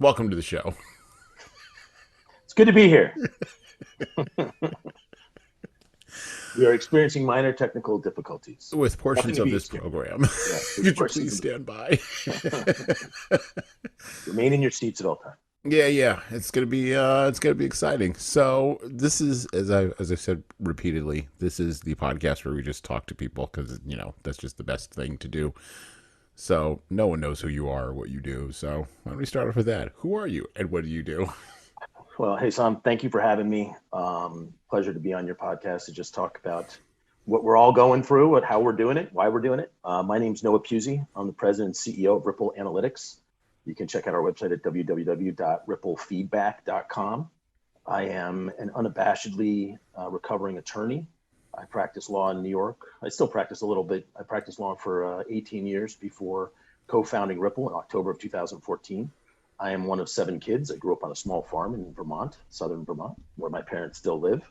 Welcome to the show. It's good to be here. We are experiencing minor technical difficulties. With Nothing portions to of be this used to. program, Yeah, with could you portions please of stand by? remain in your seats at all times. Yeah, it's gonna be exciting. So this is, as I said repeatedly, this is the podcast where we just talk to people because that's just the best thing to do. So no one knows who you are or what you do. So why don't we start off with that? Who are you and what do you do? Well, hey, Sam, thank you for having me. Pleasure to be on your podcast to just talk about what we're all going through, how we're doing it, why we're doing it. My name's Noah Pusey. I'm the president and CEO of Ripple Analytics. You can check out our website at www.ripplefeedback.com. I am an unabashedly recovering attorney. I practice law in New York. I still practice a little bit. I practiced law for 18 years before co-founding Ripple in October of 2014. I am one of 7 kids. I grew up on a small farm in Vermont, southern Vermont, where my parents still live.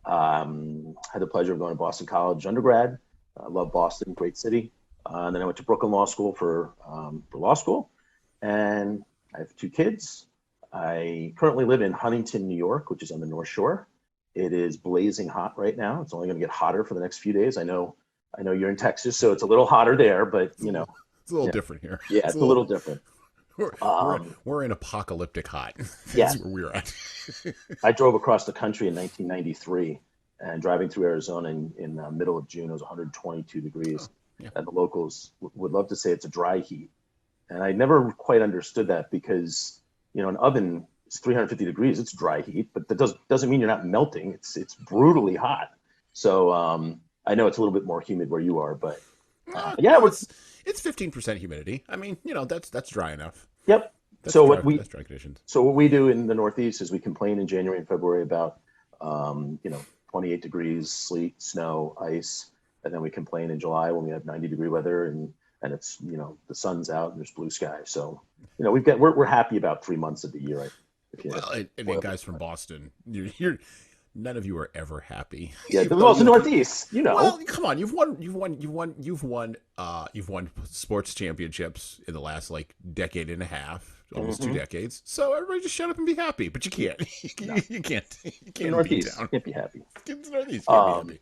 Had the pleasure of going to Boston College undergrad. I love Boston, great city. And then I went to Brooklyn Law School for law school. And I have 2 kids. I currently live in Huntington, New York, which is on the North Shore. It is blazing hot right now. It's only going to get hotter for the next few days. I know you're in Texas, so it's a little hotter there, but It's a little yeah, different here. yeah, It's a it's a little. little different. We're we're Um, we're in apocalyptic hot. yeah, That's where we're at. I drove across the country in 1993, and driving through Arizona in the middle of June, it was 122 Oh degrees, yeah. and the locals would love to say it's a dry heat. And I never quite understood that because, an oven is 350 degrees, it's dry heat, but that doesn't mean you're not melting. It's brutally hot. So I know it's a little bit more humid where you are, but yeah, No, it's 15% humidity. I mean, that's dry enough. yep. That's So dry. what That's we dry conditions. so what we do in the Northeast is we complain in January and February about 28 degrees, sleet, snow, ice, and then we complain in July when we have 90-degree weather and it's the sun's out and there's blue sky. So we're happy about 3 months of the year. If you had Well, and then boiled it guys from down. Boston, you're none of you are ever happy, Yeah, even because though well, it's the you like. Northeast, Well, come on, you've won sports championships in the last like decade and a half, almost two hmm decades. So everybody just shut up and be happy, but you can't. No, You can't. You the can't beat Northeast down. can't be happy. Kids in the Northeast can't be Um, happy.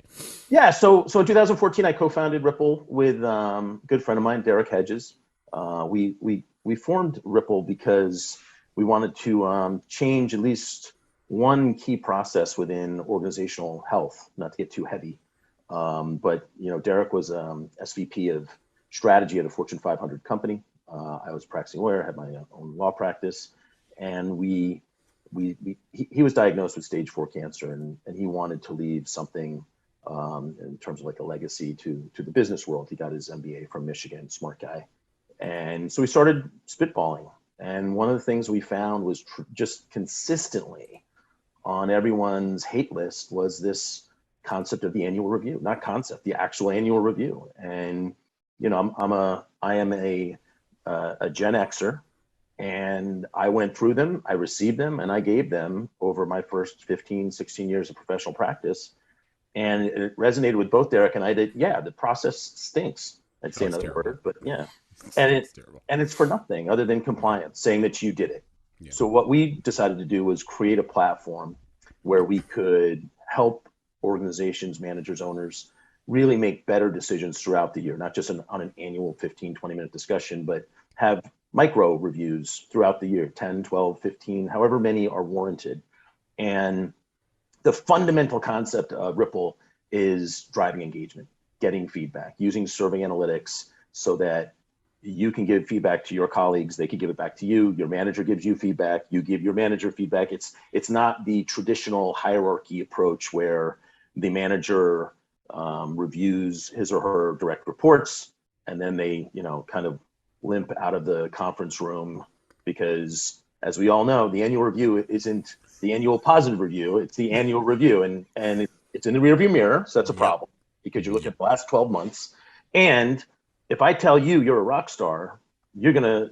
yeah, so in 2014, I co-founded Ripple with a good friend of mine, Derek Hedges. We formed Ripple because we wanted to change at least one key process within organizational health, not to get too heavy. But Derek was SVP of strategy at a Fortune 500 company. I was a practicing lawyer, had my own law practice, and he was diagnosed with stage 4 cancer, and he wanted to leave something in terms of like a legacy to the business world. He got his MBA from Michigan, smart guy, and so we started spitballing. And one of the things we found was just consistently on everyone's hate list was this concept of the annual review, not concept, the actual annual review. And I am a Gen Xer, and I went through them, I received them, and I gave them over my first 15, 16 years of professional practice. And it resonated with both Derek and I that, yeah, the process stinks. I'd Oh, say it's another terrible. word, but yeah. And It's it terrible. and it's for nothing other than Yeah, compliance, saying that you did it. yeah. So what we decided to do was create a platform where we could help organizations, managers, owners really make better decisions throughout the year, not just on an annual 15, 20-minute discussion, but have micro reviews throughout the year, 10, 12, 15, however many are warranted. And the fundamental concept of Ripple is driving engagement, getting feedback, using survey analytics so that you can give feedback to your colleagues, they can give it back to you, your manager gives you feedback, you give your manager feedback. It's not the traditional hierarchy approach where the manager reviews his or her direct reports and then they kind of limp out of the conference room because, as we all know, the annual review isn't the annual positive review, it's the annual review, and it's in the rearview mirror, so that's a Yep. problem because you're looking Yep. at the last 12 months. And if I tell you you're a rock star, you're gonna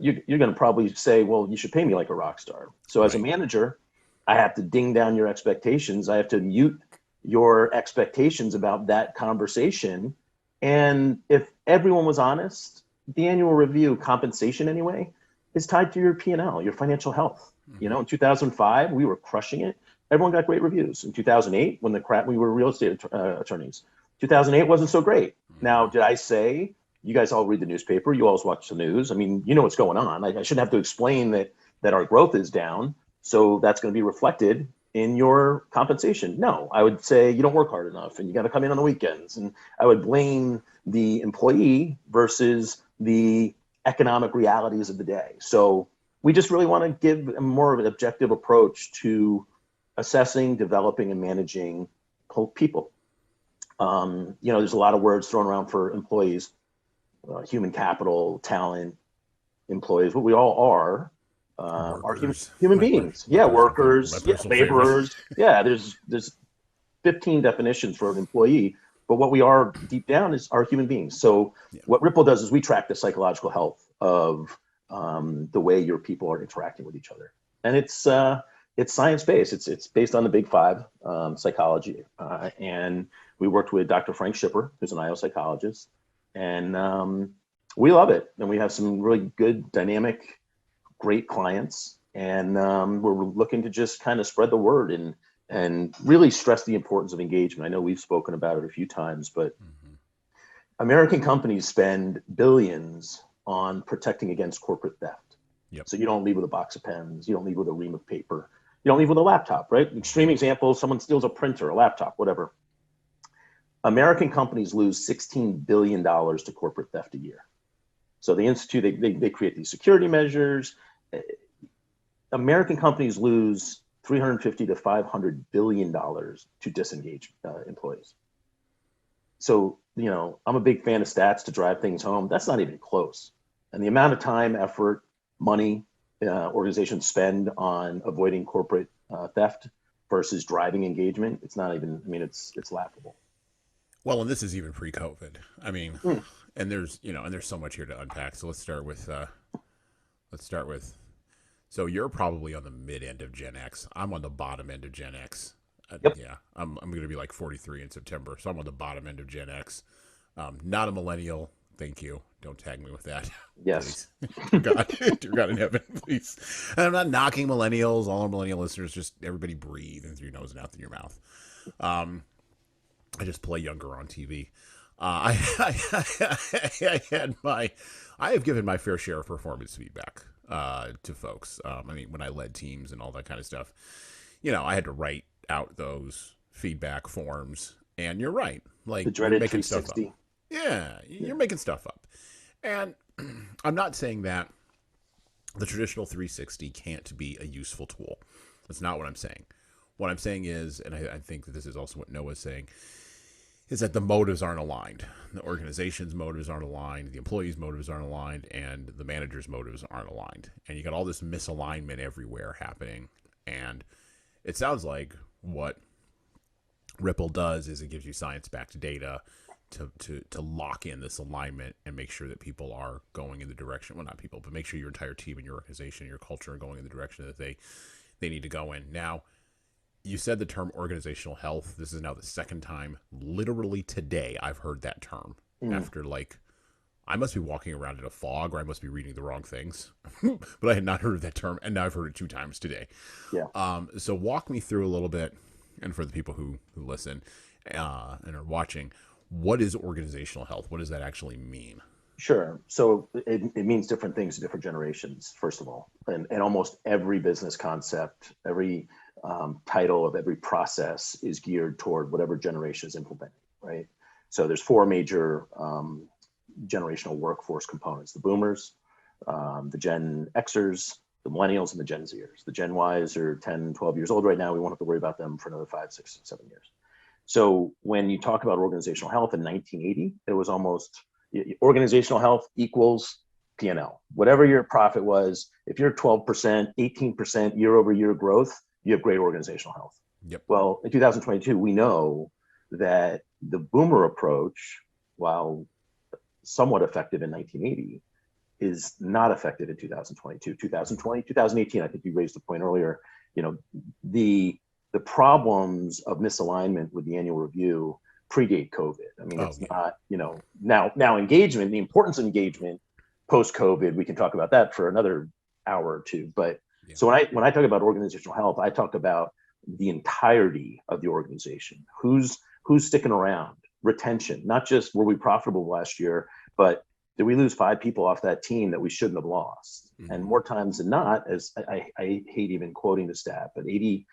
probably say, well, you should pay me like a rock star. So as a Right. manager, I have to ding down your expectations. I have to mute your expectations about that conversation. And if everyone was honest, the annual review compensation anyway is tied to your P&L, your financial health. Mm-hmm. You know, in 2005, we were crushing it. Everyone got great reviews. In 2008, when we were real estate attorneys, 2008 wasn't so great. Mm-hmm. Now, did I say, you guys all read the newspaper, you always watch the news? I mean, you know what's going on. I shouldn't have to explain that our growth is down. So that's going to be reflected in your compensation. No, I would say you don't work hard enough and you got to come in on the weekends. And I would blame the employee versus the economic realities of the day. So we just really want to give a more of an objective approach to assessing, developing, and managing people. You know, there's a lot of words thrown around for employees, human capital, talent, employees. What we all are human beings. Yeah, workers, yeah, laborers. Yeah, there's 15 definitions for an employee, but what we are deep down is our human beings. So what Ripple does is we track the psychological health of the way your people are interacting with each other, and it's science-based. It's based on the big five, psychology, and we worked with Dr. Frank Shipper, who's an IO psychologist, and we love it. And we have some really good, dynamic, great clients, and we're looking to just kind of spread the word and really stress the importance of engagement. I know we've spoken about it a few times, but American companies spend billions on protecting against corporate theft. Yep. So you don't leave with a box of pens, you don't leave with a ream of paper, you don't leave with a laptop, right? Extreme example, someone steals a printer, a laptop, whatever. American companies lose $16 billion to corporate theft a year. So the Institute, they create these security measures. American companies lose $350 to $500 billion to disengage employees. So, you know, I'm a big fan of stats to drive things home. That's not even close. And the amount of time, effort, money organizations spend on avoiding corporate theft versus driving engagement, it's not even, I mean, it's laughable. Well, and this is even pre-COVID. I mean, and there's so much here to unpack. So let's start with so you're probably on the mid end of Gen X. I'm on the bottom end of Gen X. Yep. Yeah, I'm going to be like 43 in September, so I'm on the bottom end of Gen X. Not a millennial. Thank you. Don't tag me with that. Yes. Dear God in heaven, please. And I'm not knocking millennials. All our millennial listeners, just everybody breathe in through your nose and out through your mouth. I just play younger on TV. I have given my fair share of performance feedback to folks. I mean, when I led teams and all that kind of stuff, you know, I had to write out those feedback forms. And you're right, like the dreaded making stuff up. 360. Yeah, you're making stuff up. And I'm not saying that the traditional 360 can't be a useful tool. That's not what I'm saying. What I'm saying is, and I think that this is also what Noah's saying, is that the motives aren't aligned. The organization's motives aren't aligned, the employees' motives aren't aligned, and the manager's motives aren't aligned. And you got all this misalignment everywhere happening. And it sounds like what Ripple does is it gives you science-backed data to lock in this alignment and make sure that people are going in the direction, well, not people, but make sure your entire team and your organization, your culture are going in the direction that they need to go in. Now, you said the term organizational health. This is now the second time, literally today, I've heard that term after I must be walking around in a fog or I must be reading the wrong things, but I had not heard of that term. And now I've heard it 2 times today. Yeah. So walk me through a little bit. And for the people who listen and are watching, what is organizational health? What does that actually mean? Sure. So it means different things to different generations, first of all. And almost every business concept, every title of every process is geared toward whatever generation is implementing, right? So there's 4 major generational workforce components: the boomers, the Gen Xers, the millennials, and the Gen Zers. The Gen Ys are 10, 12 years old right now. We won't have to worry about them for another 5, 6, 7 years. So when you talk about organizational health in 1980, it was almost organizational health equals P&L. Whatever your profit was, if you're 12%, 18% year over year growth, you have great organizational health. Yep. Well, in 2022, we know that the boomer approach, while somewhat effective in 1980, is not effective in 2022. 2018, I think you raised the point earlier, you know, the problems of misalignment with the annual review predate COVID. I mean, it's not, you know, now engagement, the importance of engagement post-COVID, we can talk about that for another hour or two. But Yeah. so when I talk about organizational health, I talk about the entirety of the organization. Who's sticking around? Retention, not just were we profitable last year, but did we lose 5 people off that team that we shouldn't have lost? Mm-hmm. And more times than not, as I hate even quoting the stat, but 80%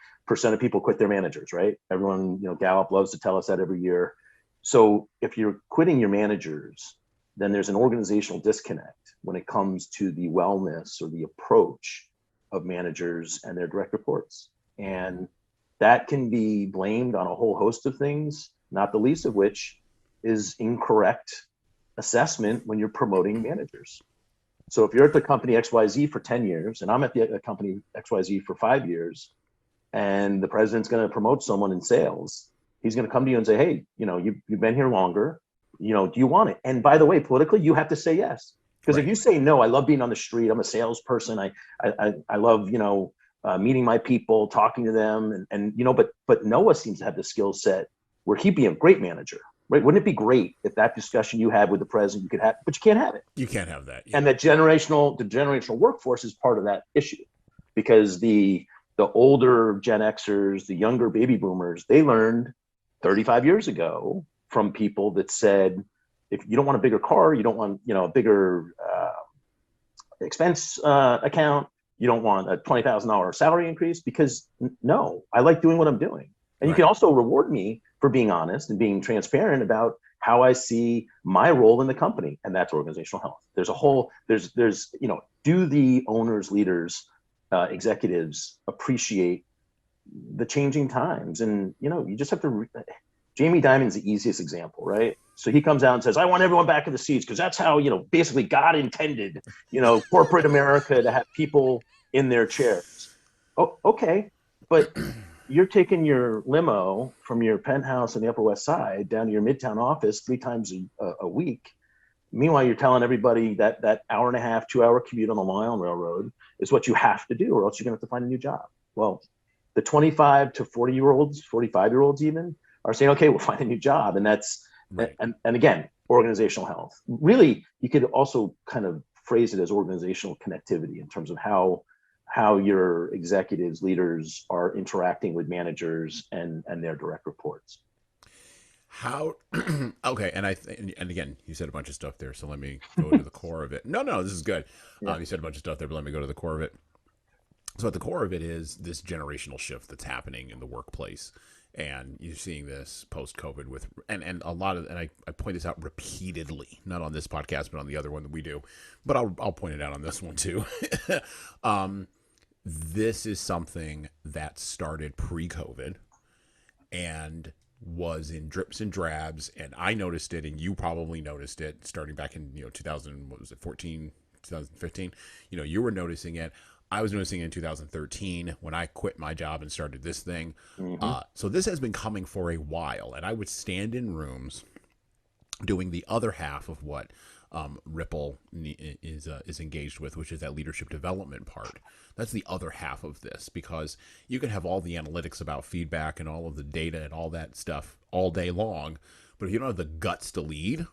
of people quit their managers, right? Everyone, Gallup loves to tell us that every year. So if you're quitting your managers, then there's an organizational disconnect when it comes to the wellness or the approach of managers and their direct reports. And that can be blamed on a whole host of things, not the least of which is incorrect assessment when you're promoting managers. So if you're at the company XYZ for 10 years and I'm at the company XYZ for 5 years, and the president's going to promote someone in sales, he's going to come to you and say, hey, you've been here longer, do you want it? And by the way, politically, you have to say yes. Because if you say no, I love being on the street, I'm a salesperson, I love, meeting my people, talking to them, but Noah seems to have the skill set where he'd be a great manager, right? Wouldn't it be great if that discussion you had with the president you could have, but you can't have it. You can't have that. Yeah. And the generational workforce is part of that issue, because the older Gen Xers, the younger baby boomers, they learned 35 years ago from people that said, if you don't want a bigger car, you don't want, a bigger expense account, you don't want a $20,000 salary increase, because no, I like doing what I'm doing. And you can also reward me for being honest and being transparent about how I see my role in the company. And that's organizational health. There's do the owners, leaders, executives appreciate the changing times? And, you just have to, Jamie Dimon's the easiest example, right? So he comes out and says, I want everyone back in the seats, because that's how, basically God intended, corporate America to have people in their chairs. Oh, okay. But you're taking your limo from your penthouse in the Upper West Side down to your Midtown office 3 times a week. Meanwhile, you're telling everybody that hour and a half, 2-hour commute on the Long Island Railroad is what you have to do, or else you're going to have to find a new job. Well, the 25 to 40-year-olds, 45-year-olds even, are saying, okay, we'll find a new job. And that's, and again, organizational health. Really, you could also kind of phrase it as organizational connectivity in terms of how your executives, leaders are interacting with managers and their direct reports. Okay, and again, you said a bunch of stuff there, so let me go to the core of it. No, this is good. You said a bunch of stuff there, but let me go to the core of it. So at the core of it is this generational shift that's happening in the workplace. And you're seeing this post-COVID with, and a lot of, and I point this out repeatedly, not on this podcast, but on the other one that we do, but I'll point it out on this one too. This is something that started pre-COVID and was in drips and drabs, and I noticed it, and you probably noticed it starting back in 2015. You were noticing it. I was noticing it in 2013 when I quit my job and started this thing. So this has been coming for a while, and I would stand in rooms doing the other half of what Ripple is engaged with, which is that leadership development part. That's the other half of this, because you can have all the analytics about feedback and all of the data and all that stuff all day long, but if you don't have the guts to lead,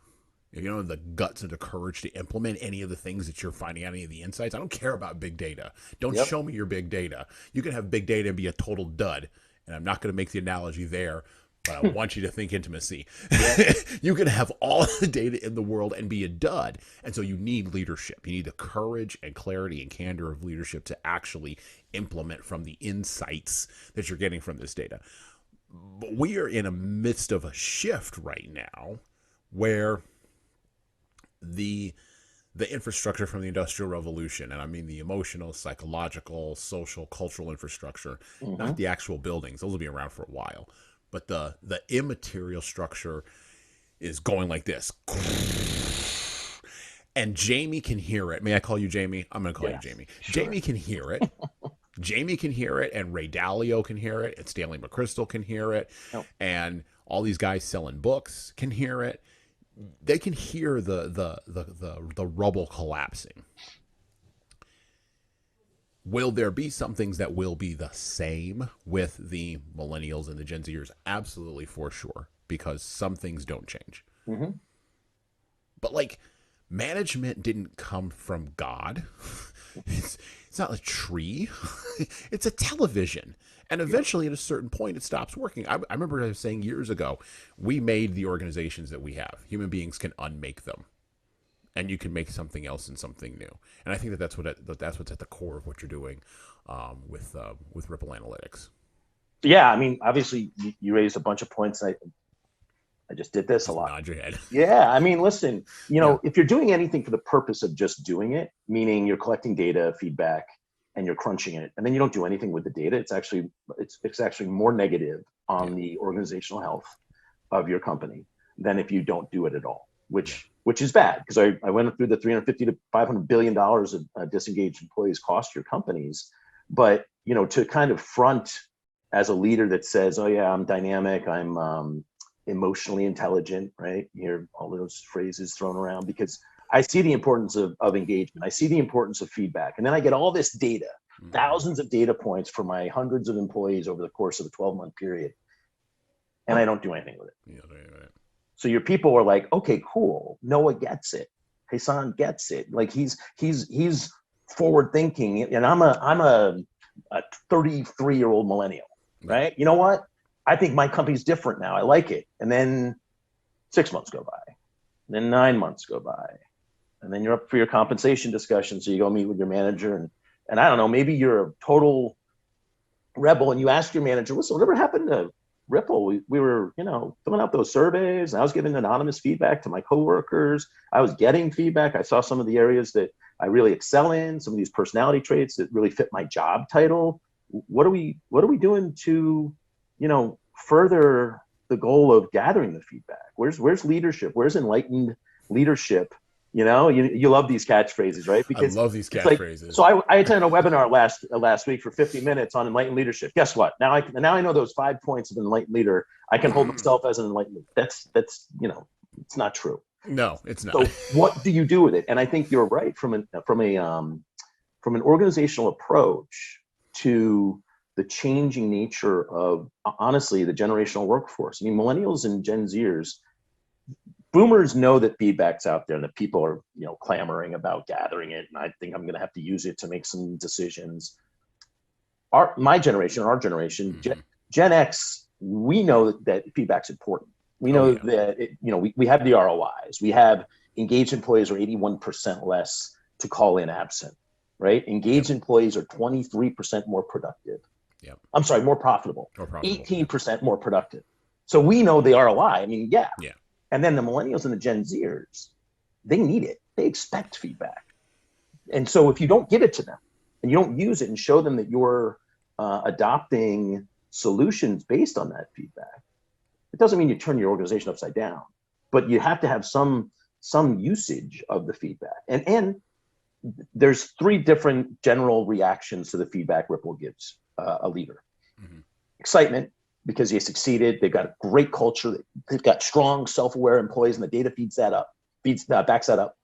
if you don't have the guts and the courage to implement any of the things that you're finding out, any of the insights, I don't care about big data. Don't show me your big data. You can have big data and be a total dud, and I'm not going to make the analogy there, but I want you to think intimacy. You can have all the data in the world and be a dud. And so you need leadership. You need the courage and clarity and candor of leadership to actually implement from the insights that you're getting from this data. But we are in a midst of a shift right now where the infrastructure from the Industrial Revolution, and I mean the emotional, psychological, social, cultural infrastructure, not the actual buildings, those will be around for a while, but the immaterial structure is going like this. And Jamie can hear it. May I call you Jamie? I'm going to call you Jamie. Sure. Jamie can hear it. Jamie can hear it, and Ray Dalio can hear it, and Stanley McChrystal can hear it, and all these guys selling books can hear it. They can hear the rubble collapsing. Will there be some things that will be the same with the millennials and the Gen Zers? Absolutely, for sure, because some things don't change. But like, management didn't come from God. It's not a tree. It's a television. And eventually, at a certain point, it stops working. I remember I was saying years ago, we made the organizations that we have. Human beings can unmake them, and you can make something else and something new. And I think that's what's at the core of what you're doing with Ripple Analytics. Yeah, I mean, obviously, you raised a bunch of points. I just did this Just a lot. nod your head. Yeah, I mean, listen, if you're doing anything for the purpose of just doing it, meaning you're collecting data, feedback, and you're crunching it, and then you don't do anything with the data, it's actually more negative on the organizational health of your company than if you don't do it at all, which is bad, because I went through the 350 to 500 billion dollars of disengaged employees cost your companies, but to kind of front as a leader that says, oh yeah, I'm dynamic, I'm emotionally intelligent, right? You hear all those phrases thrown around, because I see the importance of engagement. I see the importance of feedback. And then I get all this data, thousands of data points for my hundreds of employees over the course of a 12-month period. And I don't do anything with it. Right. So your people are like, okay, cool. Noah gets it. Jesan gets it. Like he's forward thinking. And I'm a 33-year-old millennial, right? You know what? I think my company's different now. I like it. And then 6 months go by. Then 9 months go by. And then you're up for your compensation discussion. So you go meet with your manager, and I don't know, maybe you're a total rebel, and you ask your manager, listen, whatever happened to Ripple? We were, filling out those surveys, and I was giving anonymous feedback to my coworkers. I was getting feedback. I saw some of the areas that I really excel in, some of these personality traits that really fit my job title. What are we doing to, further the goal of gathering the feedback? Where's leadership? Where's enlightened leadership? You love these catchphrases, right? Because I love these catchphrases. So I attended a webinar last week for 50 minutes on enlightened leadership. Guess what? Now I know those 5 points of enlightened leader. I can hold myself as an enlightened leader. That's it's not true. No, it's not. So what do you do with it? And I think you're right from an organizational approach to the changing nature of, honestly, the generational workforce. I mean, millennials and Gen Zers, boomers know that feedback's out there and that people are, clamoring about gathering it. And I think I'm going to have to use it to make some decisions. My generation, our generation, Gen X, we know that feedback's important. We know that, we have the ROIs. We have engaged employees are 81% less to call in absent, right? Engaged employees are 23% more productive. I'm sorry, more profitable. 18% more productive. So we know the ROI. I mean, yeah. And then the millennials and the Gen Zers, they need it. They expect feedback. And so if you don't give it to them and you don't use it and show them that you're adopting solutions based on that feedback, it doesn't mean you turn your organization upside down, but you have to have some usage of the feedback. And there's 3 different general reactions to the feedback Ripple gives a leader. Excitement, because they succeeded. They've got a great culture. They've got strong, self-aware employees, and the data backs that up.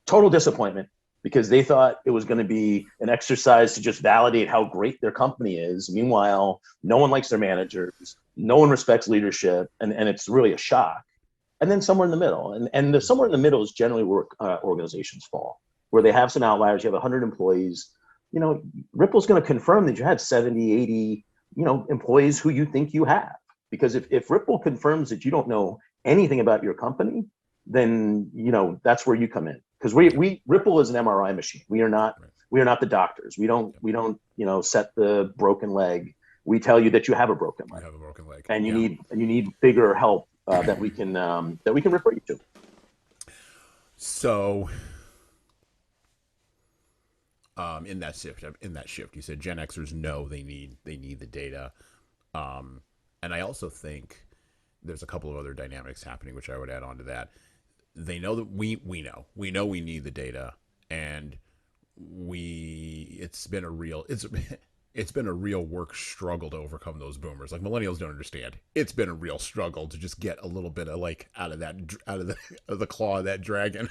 Total disappointment, because they thought it was going to be an exercise to just validate how great their company is. Meanwhile, no one likes their managers. No one respects leadership. And it's really a shock. And then somewhere in the middle. And the somewhere in the middle is generally where organizations fall, where they have some outliers. You have 100 employees. Ripple's going to confirm that you have 70, 80, employees who you think you have. Because if Ripple confirms that you don't know anything about your company, then, that's where you come in. Because Ripple is an MRI machine. We are not the doctors. We don't set the broken leg. We tell you that you have a broken leg. And you need bigger help that we can refer you to. So in that shift, you said Gen Xers know they need the data, and I also think there's a couple of other dynamics happening which I would add on to that. They know that we know we need the data, and it's been a real work struggle to overcome those boomers. Like, millennials don't understand. It's been a real struggle to just get a little bit of out of the claw of that dragon.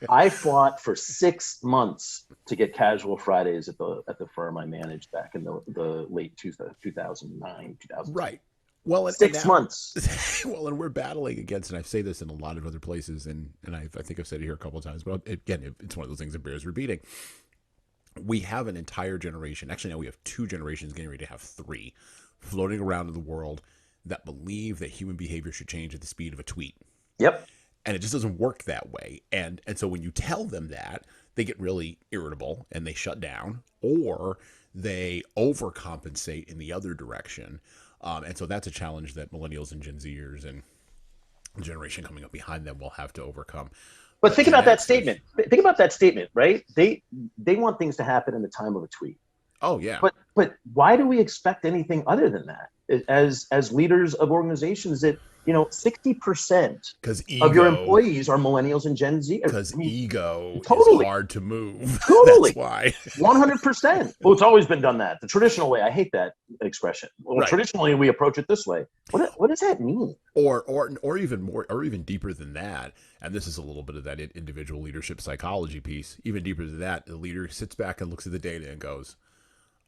I fought for 6 months to get casual Fridays at the firm I managed back in the late 2009, 2000. Right. Well, 6 months. Well, and we're battling against, and I say this in a lot of other places, and I think I've said it here a couple of times, but again, it's one of those things that bears repeating. we have an entire generation. Actually, now we have two generations getting ready to have three floating around in the world that believe that human behavior should change at the speed of a tweet. Yep. And it just doesn't work that way. And so when you tell them that, they get really irritable and they shut down, or they overcompensate in the other direction. And so that's a challenge that millennials and Gen Zers and the generation coming up behind them will have to overcome. But think Gen about that Xers, statement. Think about that statement, right? They want things to happen in the time of a tweet. oh yeah, But why do we expect anything other than that? As leaders of organizations, that 60% because of your ego, employees are millennials and Gen Z. I because mean, ego is totally, hard to move. That's totally, why. 100%. Well, it's always been done that the traditional way. I hate that expression. Well, Right. traditionally we approach it this way. What does that mean? Or even more, or even deeper than that. And this is a little bit of that individual leadership psychology piece. Even deeper than that, the leader sits back and looks at the data and goes,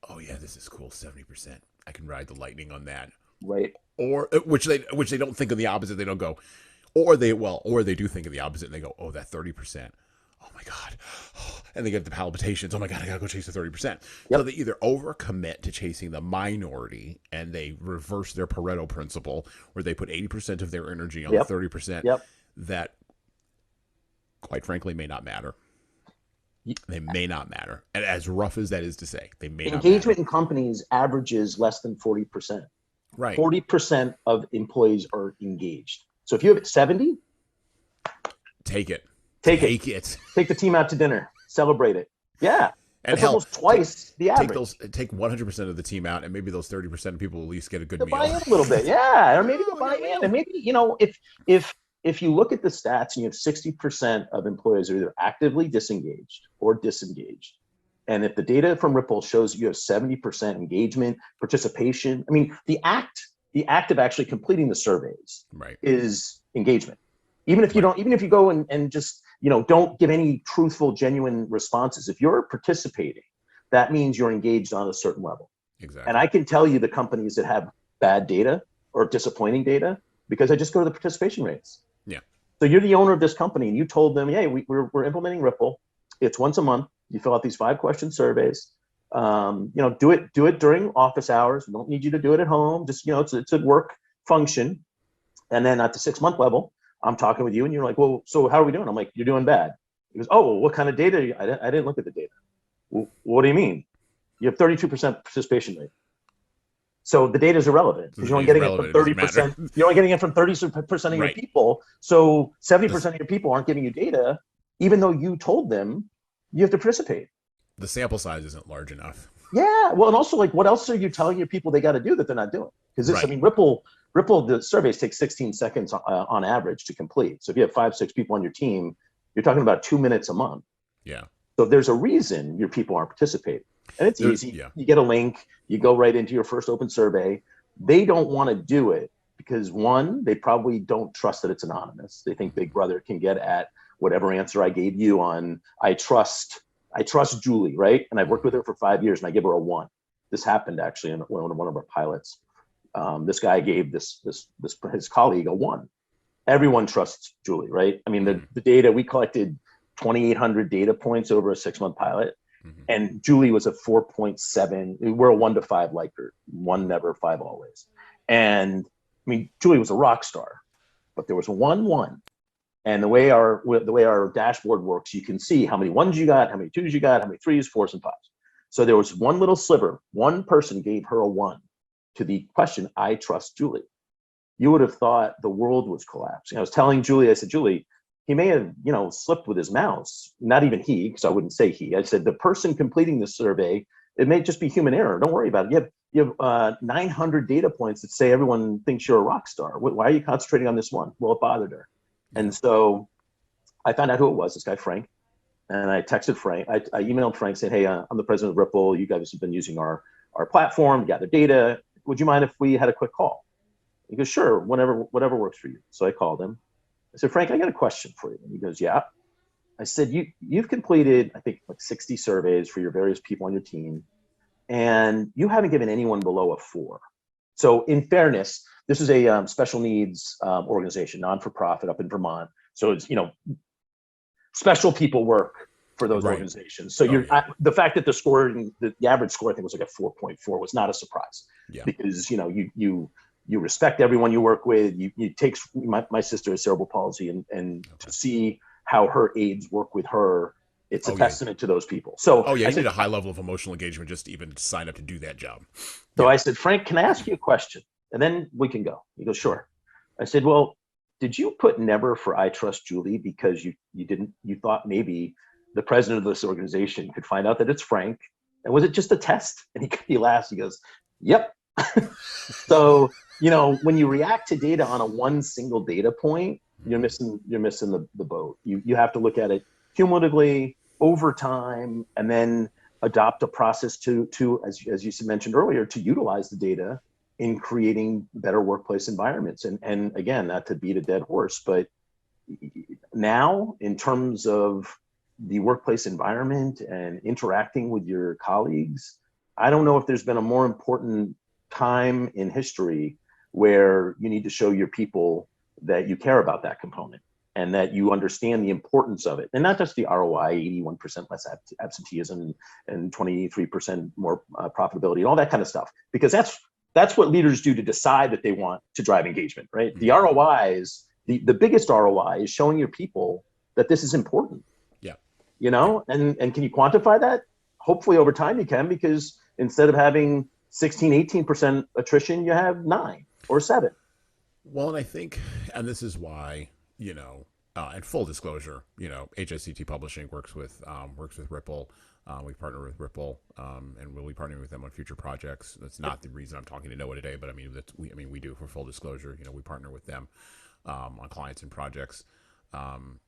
"Oh yeah, this is cool. 70%. I can ride the lightning on that." Right. Or which they don't think of the opposite. They don't go, or they do think of the opposite and they go, "Oh, that 30%. Oh my god," and they get the palpitations. "Oh my god, I gotta go chase the 30%." Yep. So they either overcommit to chasing the minority and they reverse their Pareto principle, where they put 80% of their energy on Yep. the 30% Yep. that, quite frankly, may not matter. They may not matter, and as rough as that is to say, they may not matter. Engagement in companies averages less than 40%. Right. 40% of employees are engaged. So if you have 70, Take it. Take the team out to dinner, celebrate it. Yeah. And That's almost twice the average. Take 100% of the team out, and maybe those 30% of people will at least get a good meal. Buy in a little bit, yeah, or maybe they'll buy in, and maybe if you look at the stats and you have 60% of employees are either actively disengaged or disengaged, and if the data from Ripple shows you have 70% engagement, participation, I mean, the act of actually completing the surveys right. is engagement. Even if you don't, even if you go and just don't give any truthful, genuine responses, if you're participating, that means you're engaged on a certain level. Exactly. And I can tell you the companies that have bad data or disappointing data because I just go to the participation rates. Yeah. So you're the owner of this company and you told them, hey, we're implementing Ripple. It's once a month. You fill out these 5-question surveys. Do it during office hours. We don't need you to do it at home. Just it's a work function. And then at the 6-month level, I'm talking with you and you're like, well, so how are we doing? I'm like, you're doing bad. He goes, oh, well, what kind of data? I didn't look at the data. Well, what do you mean? You have 32% participation rate. So the data is irrelevant because you're only getting it from 30%. You're only getting it from 30% of your people. So 70% of your people aren't giving you data, even though you told them you have to participate. The sample size isn't large enough. Yeah. Well, and also, like, what else are you telling your people they got to do that they're not doing? Because this, I mean, Ripple, the surveys take 16 seconds on average to complete. So if you have 5-6 people on your team, you're talking about 2 minutes a month. Yeah. So there's a reason your people aren't participating. And it's easy. Yeah. You get a link, you go right into your first open survey. They don't want to do it because, one, they probably don't trust that it's anonymous. They think Big Brother can get at whatever answer I gave you on, I trust Julie, right? And I've worked with her for 5 years and I give her a 1. This happened actually in one of our pilots. This guy gave his colleague a 1. Everyone trusts Julie, right? I mean, the data, we collected 2,800 data points over a 6-month pilot. Mm-hmm. And Julie was a 4.7. We're a 1 to 5 liker, 1 never, 5 always. And I mean, Julie was a rock star, but there was a 1-1. And the way our dashboard works, you can see how many 1s you got, how many 2s you got, how many 3s, 4s, and 5s. So there was one little sliver. One person gave her a 1 to the question, I trust Julie. You would have thought the world was collapsing. I was telling Julie, I said, Julie, he may have, slipped with his mouse. Not even he, because I wouldn't say he. I said, the person completing the survey, it may just be human error. Don't worry about it. You have 900 data points that say everyone thinks you're a rock star. Why are you concentrating on this one? Well, it bothered her. And so I found out who it was, this guy, Frank. And I texted Frank. I emailed Frank saying, hey, I'm the president of Ripple. You guys have been using our platform, gather data. Would you mind if we had a quick call? He goes, sure, whatever works for you. So I called him. I said, Frank, I got a question for you. And he goes, yeah. I said, you've completed, I think, like 60 surveys for your various people on your team, and you haven't given anyone below a 4. So in fairness, this is a special needs organization, non-for-profit up in Vermont. So it's, special people work for those Right. organizations. So Oh yeah. the fact that the average score I think was like a 4.4 was not a surprise, Yeah. because you respect everyone you work with. You take my sister has cerebral palsy, and to Okay. see how her aides work with her, it's a Oh yeah. testament to those people. So Oh yeah. I You need said, a high level of emotional engagement just to even sign up to do that job. so Yeah. I said, Frank, can I ask you a question? And then we can go. He goes, sure. I said, well, did you put never for I trust Julie because you thought maybe the president of this organization could find out that it's Frank? And was it just a test? And he laughs. He goes, yep. So, when you react to data on a one single data point, you're missing the boat. You have to look at it cumulatively over time, and then adopt a process to as you mentioned earlier, to utilize the data in creating better workplace environments. And again, not to beat a dead horse, but now in terms of the workplace environment and interacting with your colleagues, I don't know if there's been a more important time in history where you need to show your people that you care about that component and that you understand the importance of it, and not just the ROI, 81% less absenteeism and 23% more profitability and all that kind of stuff, because that's what leaders do to decide that they want to drive engagement, right? The Mm-hmm. ROI is the biggest ROI is showing your people that this is important, Yeah. Yeah. and can you quantify that? Hopefully over time you can, because instead of having 16, 18% attrition, you have 9 or 7. Well, and I think, and this is why, and full disclosure, HSCT Publishing works with Ripple. We partner with Ripple, and we'll be partnering with them on future projects. That's not the reason I'm talking to Noah today, but I mean, we do, for full disclosure. We partner with them on clients and projects. Um,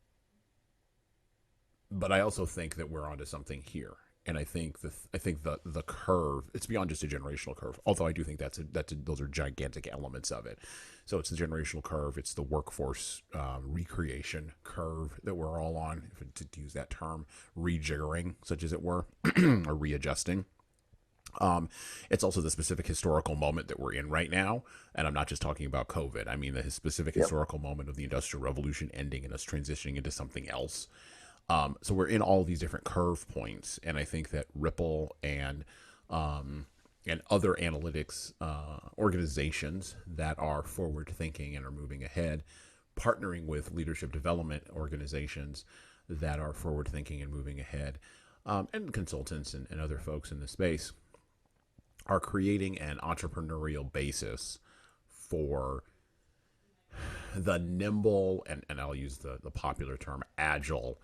but I also think that we're onto something here. And I think the curve, it's beyond just a generational curve. Although I do think those are gigantic elements of it. So it's the generational curve, it's the workforce recreation curve that we're all on, to use that term, rejiggering, such as it were, or readjusting. It's also the specific historical moment that we're in right now, and I'm not just talking about COVID. I mean the specific Yep. historical moment of the Industrial Revolution ending and us transitioning into something else. So we're in all these different curve points, and I think that Ripple and other analytics organizations that are forward thinking and are moving ahead, partnering with leadership development organizations that are forward thinking and moving ahead, and consultants and other folks in the space, are creating an entrepreneurial basis for the nimble, and I'll use the popular term, agile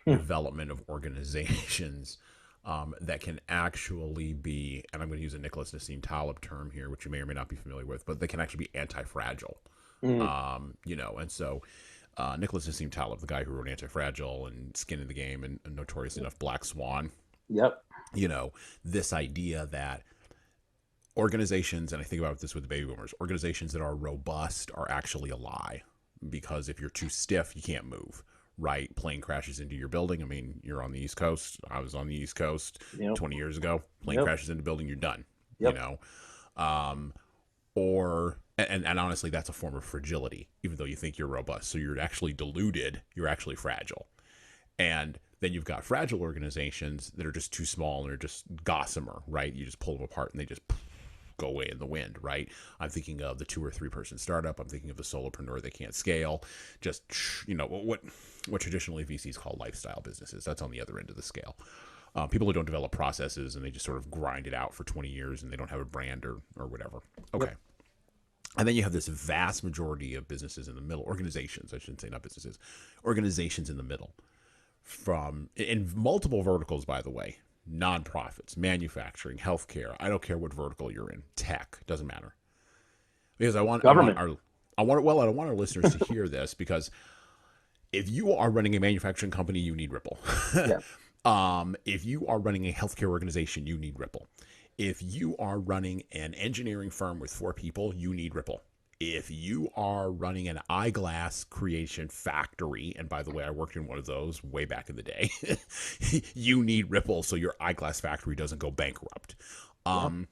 development of organizations that can actually be, and I'm going to use a Nicholas Nassim Taleb term here, which you may or may not be familiar with, but they can actually be anti-fragile. Mm, And so Nicholas Nassim Taleb, the guy who wrote Anti-Fragile and Skin in the Game and notorious enough Black Swan, yep. you know, this idea that organizations, and I think about this with the baby boomers, organizations that are robust are actually a lie, because if you're too stiff, you can't move. Right, plane crashes into your building. I mean, you're on the East Coast. I was on the East Coast Yep. 20 years ago. Plane Yep. crashes into the building, you're done. You Yep. know, um, or and honestly, that's a form of fragility. Even though you think you're robust, so you're actually deluded. You're actually fragile. And then you've got fragile organizations that are just too small and are just gossamer. Right, you just pull them apart and they just go away in the wind, right? I'm thinking of the 2 or 3 person startup. I'm thinking of the solopreneur that can't scale. Just, what traditionally VCs call lifestyle businesses. That's on the other end of the scale. People who don't develop processes and they just sort of grind it out for 20 years and they don't have a brand or whatever. Okay. Yep. And then you have this vast majority of businesses in the middle, organizations, I shouldn't say not businesses, organizations in the middle, from in multiple verticals, by the way, nonprofits, manufacturing, healthcare. I don't care what vertical you're in, tech, doesn't matter. Because Government. I don't want our listeners to hear this, because if you are running a manufacturing company, you need Ripple. Yeah. If you are running a healthcare organization, you need Ripple. If you are running an engineering firm with 4 people, you need Ripple. If you are running an eyeglass creation factory, and by the way, I worked in one of those way back in the day, you need Ripple so your eyeglass factory doesn't go bankrupt. Yep.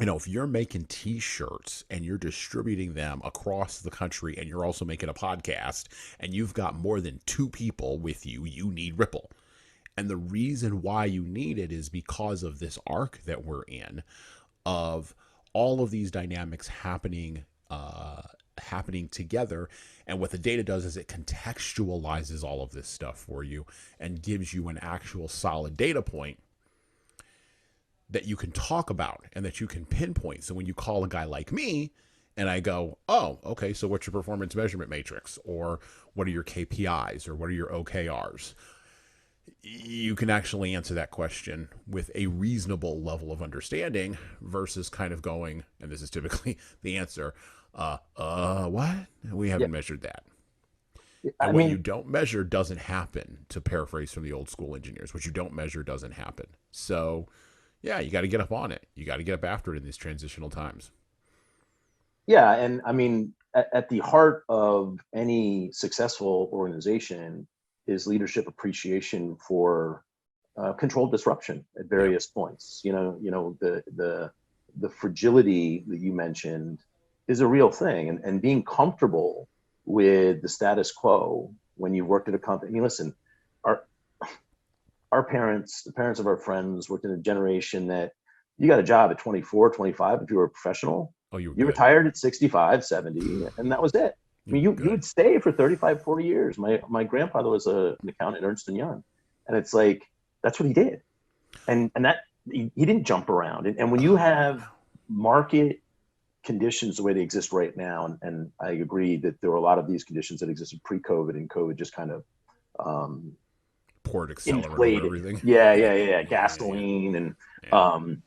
If you're making t-shirts and you're distributing them across the country and you're also making a podcast and you've got more than 2 people with you, you need Ripple. And the reason why you need it is because of this arc that we're in, of all of these dynamics happening together. And what the data does is it contextualizes all of this stuff for you and gives you an actual solid data point that you can talk about and that you can pinpoint. So when you call a guy like me and I go, oh, okay, so what's your performance measurement matrix? Or what are your KPIs? Or what are your OKRs? You can actually answer that question with a reasonable level of understanding versus kind of going, and this is typically the answer, what? We Yeah. haven't measured that. I And what you mean, don't measure doesn't happen, to paraphrase from the old school engineers. What you don't measure doesn't happen. So, yeah, you got to get up on it. You got to get up after it in these transitional times. yeah. And I mean, at the heart of any successful organization is leadership appreciation for controlled disruption at Yeah. various points. The fragility that you mentioned is a real thing, and being comfortable with the status quo when you've worked at a company. I mean, listen, our our parents, the parents of our friends, worked in a generation that you got a job at 24, 25 if you were a professional. Oh, you were You good. retired at 65, 70, and that was it. I You mean, were you good. would stay for 35, 40 years. My grandfather was an accountant at Ernst and Young, and it's like that's what he did, and that he didn't jump around. And when you have No. market conditions the way they exist right now, and I agree that there were a lot of these conditions that existed pre-COVID, and COVID just kind of um, Poured accelerant over inflated. everything. Yeah, Yeah. yeah, yeah, Yeah. gasoline, and Yeah. um,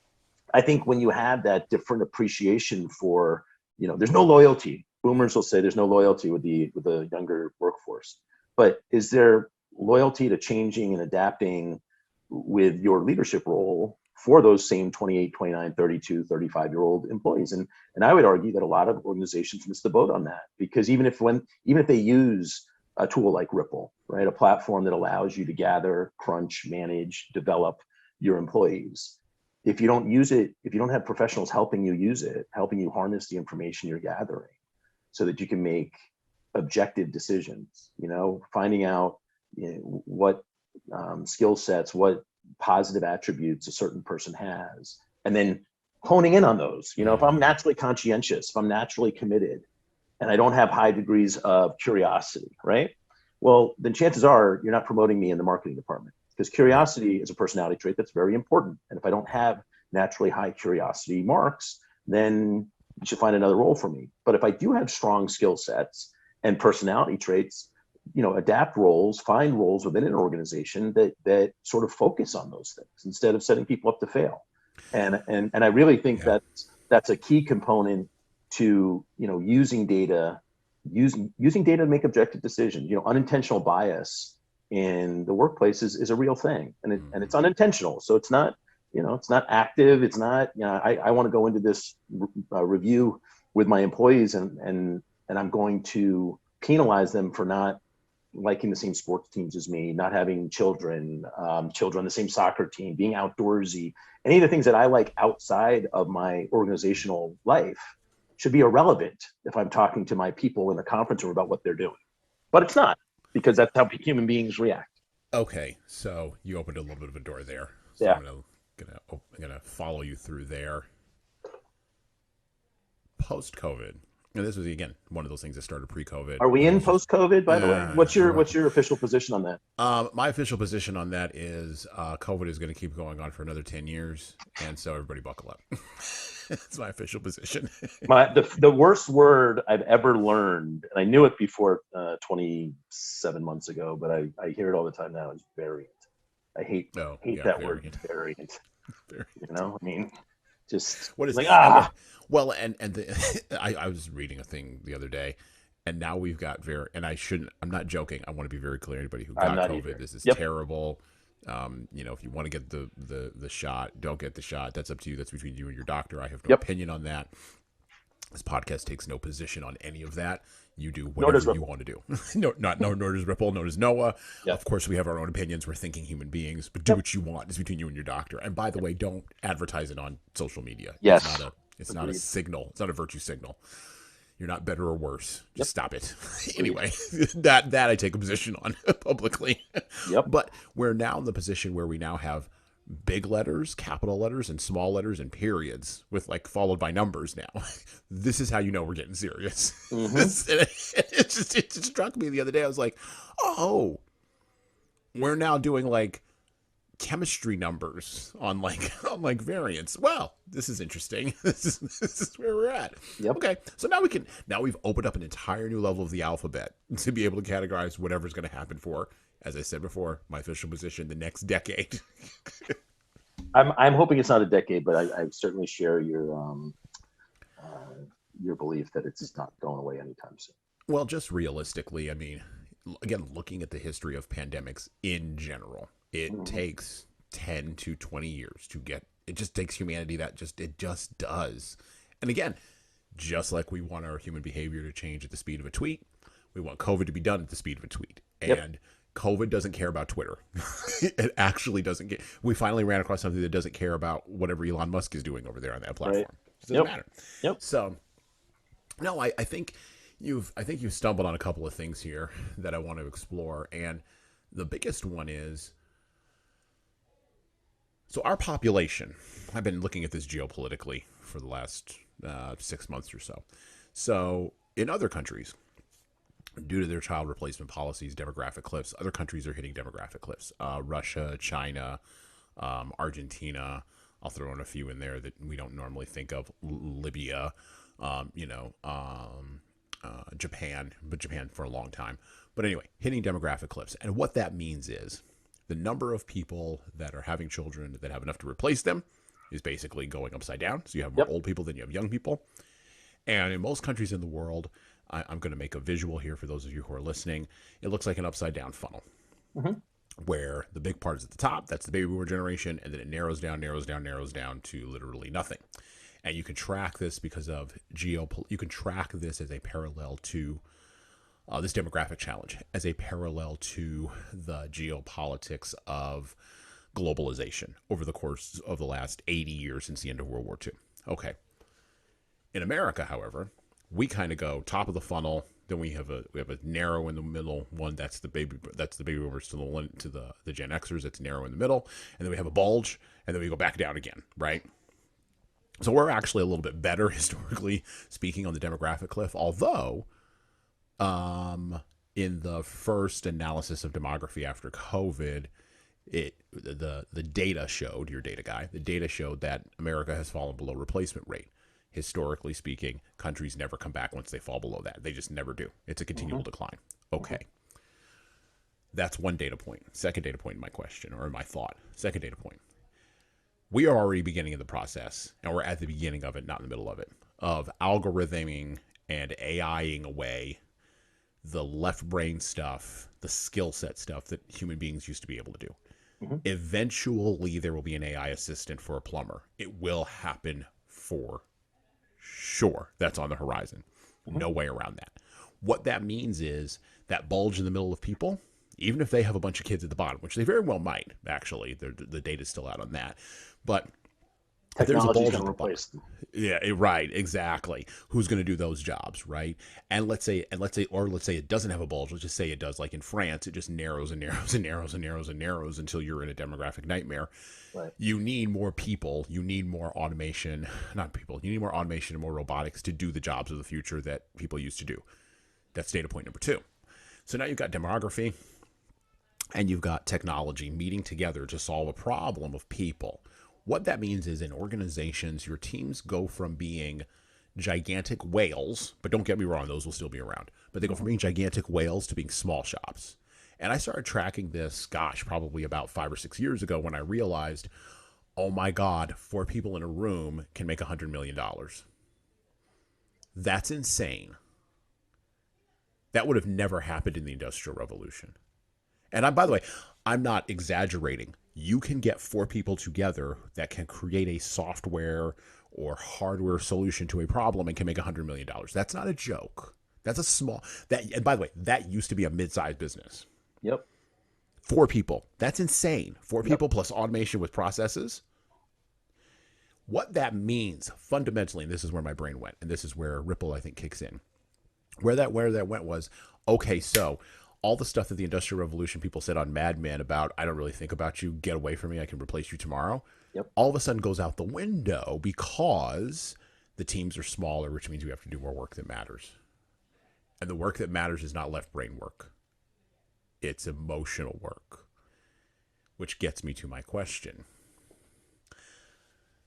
I think when you have that different appreciation for, there's no loyalty. Boomers will say there's no loyalty with the younger workforce, but is there loyalty to changing and adapting with your leadership role for those same 28, 29, 32, 35-year-old employees? And I would argue that a lot of organizations miss the boat on that, because even if they use a tool like Ripple, right, a platform that allows you to gather, crunch, manage, develop your employees, if you don't use it, if you don't have professionals helping you use it, helping you harness the information you're gathering so that you can make objective decisions, finding out what skill sets, what positive attributes a certain person has, and then honing in on those. If I'm naturally conscientious, if I'm naturally committed, and I don't have high degrees of curiosity, right? Well, then chances are you're not promoting me in the marketing department, because Right. curiosity is a personality trait that's very important. And if I don't have naturally high curiosity marks, then you should find another role for me. But if I do have strong skill sets and personality traits, adapt roles, find roles within an organization that sort of focus on those things instead of setting people up to fail. And I really think Yeah. that's a key component to using data, using data to make objective decisions. Unintentional bias in the workplace is a real thing, and it's unintentional. So it's not active. It's not, I want to go into this review with my employees, and I'm going to penalize them for not liking the same sports teams as me, not having children on the same soccer team, being outdoorsy. Any of the things that I like outside of my organizational life should be irrelevant if I'm talking to my people in a conference room about what they're doing. But it's not, because that's how human beings react. Okay. So you opened a little bit of a door there. So Yeah. I'm gonna follow you through there. Post COVID, and this was again one of those things that started pre-COVID. Are we I in was just post-COVID, by the way? What's your well, what's your official position on that? my official position on that is COVID is going to keep going on for another 10 years, and so everybody buckle up. That's my official position. The worst word I've ever learned, and I knew it before 27 months ago, but I hear it all the time now, is variant. I Oh hate yeah, that word, variant. variant. Variant. I mean, just What is like and what? Well, I was reading a thing the other day, and now we've got and I shouldn't. I'm not joking. I want to be very clear. Anybody who I'm got not COVID, either. this is Yep. terrible. If you want to get the shot, don't get the shot. That's up to you. That's between you and your doctor. I have no Yep. opinion on that. This podcast takes no position on any of that. You do Nor does whatever you Ripple. want to do. Nor does Ripple, nor does Noah. Yep. Of course, we have our own opinions. We're thinking human beings, but do Yep. what you want. It's between you and your doctor. And by the way, don't advertise it on social media. Yes. It's not a Agreed. signal. It's not a virtue signal. You're not better or worse. Yep. Just stop it. Agreed. Anyway, that I take a position on publicly. Yep. But we're now in the position where we now have big letters, capital letters, and small letters and periods with like followed by numbers now. This is how you know we're getting serious. Mm-hmm. It just struck me the other day. I was like, oh, we're now doing like chemistry numbers on like on like variants. Well, this is interesting. This is where we're at. Yep. Okay, so now we've opened up an entire new level of the alphabet to be able to categorize whatever's going to happen for, as I said before, my official position, the next decade. I'm hoping it's not a decade, but I certainly share your belief that it's not going away anytime soon. Well, just realistically, I mean, again, looking at the history of pandemics in general, it Mm-hmm. takes 10 to 20 years to get, it just takes humanity it just does. And again, just like we want our human behavior to change at the speed of a tweet, we want COVID to be done at the speed of a tweet. Yep. And COVID doesn't care about Twitter. It actually doesn't get, we finally ran across something that doesn't care about whatever Elon Musk is doing over there on that platform. Right. It doesn't Yep. matter. Yep. So, no, I think you've stumbled on a couple of things here that I want to explore. And the biggest one is, so our population, I've been looking at this geopolitically for the last 6 months or so. So in other countries, due to their child replacement policies, demographic cliffs, other countries are hitting demographic cliffs. Russia, China, Argentina. I'll throw in a few in there that we don't normally think of. Libya, Japan, but Japan for a long time. But anyway, hitting demographic cliffs. And what that means is the number of people that are having children that have enough to replace them is basically going upside down. So you have more Yep. old people than you have young people. And in most countries in the world, I'm going to make a visual here for those of you who are listening. It looks like an upside down funnel Mm-hmm. where the big part is at the top. That's the baby boomer generation. And then it narrows down to literally nothing. And you can track this because of you can track this as a parallel to this demographic challenge as a parallel to the geopolitics of globalization over the course of the last 80 years since the end of World War II. Okay. In America, however, we kind of go top of the funnel. Then we have a narrow in the middle one. That's the baby boomers to the Gen Xers. It's narrow in the middle, and then we have a bulge, and then we go back down again, right? So we're actually a little bit better historically speaking on the demographic cliff, although in the first analysis of demography after COVID, the data showed, your data guy, the data showed that America has fallen below replacement rate. Historically speaking, countries never come back once they fall below that. They just never do. It's a continual decline. Okay. That's one data point. Second data point in my question, or in my thought. Second data point. We are already beginning of the process, and we're at the beginning of it, not in the middle of it, of algorithming and AIing away the left brain stuff, the skill set stuff that human beings used to be able to do. Mm-hmm. Eventually, there will be an AI assistant for a plumber. It will happen for sure. That's on the horizon. Mm-hmm. No way around that. What that means is that bulge in the middle of people, even if they have a bunch of kids at the bottom, which they very well might, actually, the data's still out on that. But Technology's going to replace them. Yeah, right, exactly. Who's going to do those jobs, right? And let's say it doesn't have a bulge. Let's just say it does, like in France, it just narrows and narrows and narrows and narrows and narrows until you're in a demographic nightmare. Right. You need more people. You need more automation, not people. You need more automation and more robotics to do the jobs of the future that people used to do. That's data point number 2. So now you've got demography and you've got technology meeting together to solve a problem of people. What that means is in organizations, your teams go from being gigantic whales, but don't get me wrong, those will still be around, but they go from being gigantic whales to being small shops. And I started tracking this, probably about 5 or 6 years ago when I realized, oh my God, 4 people in a room can make $100 million. That's insane. That would have never happened in the Industrial Revolution. And by the way, I'm not exaggerating. You can get 4 people together that can create a software or hardware solution to a problem and can make $100 million. That's not a joke. That's a small, and by the way, that used to be a mid-sized business. Yep. 4 people. That's insane. 4 people plus automation with processes. What that means fundamentally, and this is where my brain went, and this is where Ripple, I think, kicks in. Where that went was, okay, so all the stuff that the Industrial Revolution people said on Mad Men about, I don't really think about you, get away from me, I can replace you tomorrow, Yep. all of a sudden goes out the window because the teams are smaller, which means we have to do more work that matters. And the work that matters is not left brain work, it's emotional work, which gets me to my question.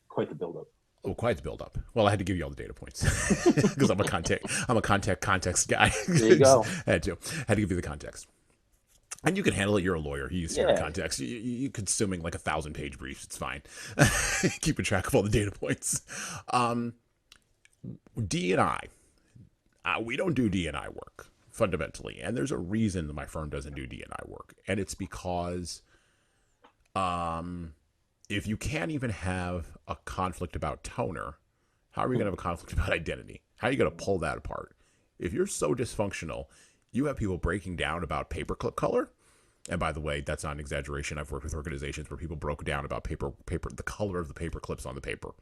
Quite the buildup. Oh, quite the build up. Well, I had to give you all the data points because I'm a context guy. There you go. had to give you the context. And you can handle it. You're a lawyer. You use standard Yeah. context. You consuming like 1,000-page briefs. It's fine. Keeping track of all the data points. D and I. We don't do D and I work fundamentally, and there's a reason that my firm doesn't do D and I work, and it's because, if you can't even have a conflict about toner, how are you going to have a conflict about identity? How are you going to pull that apart? If you're so dysfunctional, you have people breaking down about paperclip color. And by the way, that's not an exaggeration. I've worked with organizations where people broke down about the color of the paper clips on the paper.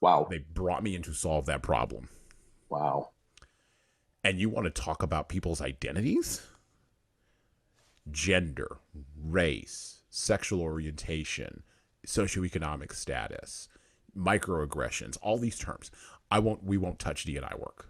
Wow. They brought me in to solve that problem. Wow. And you want to talk about people's identities? Gender, race, sexual orientation, socioeconomic status, microaggressions, all these terms. We won't touch D&I work.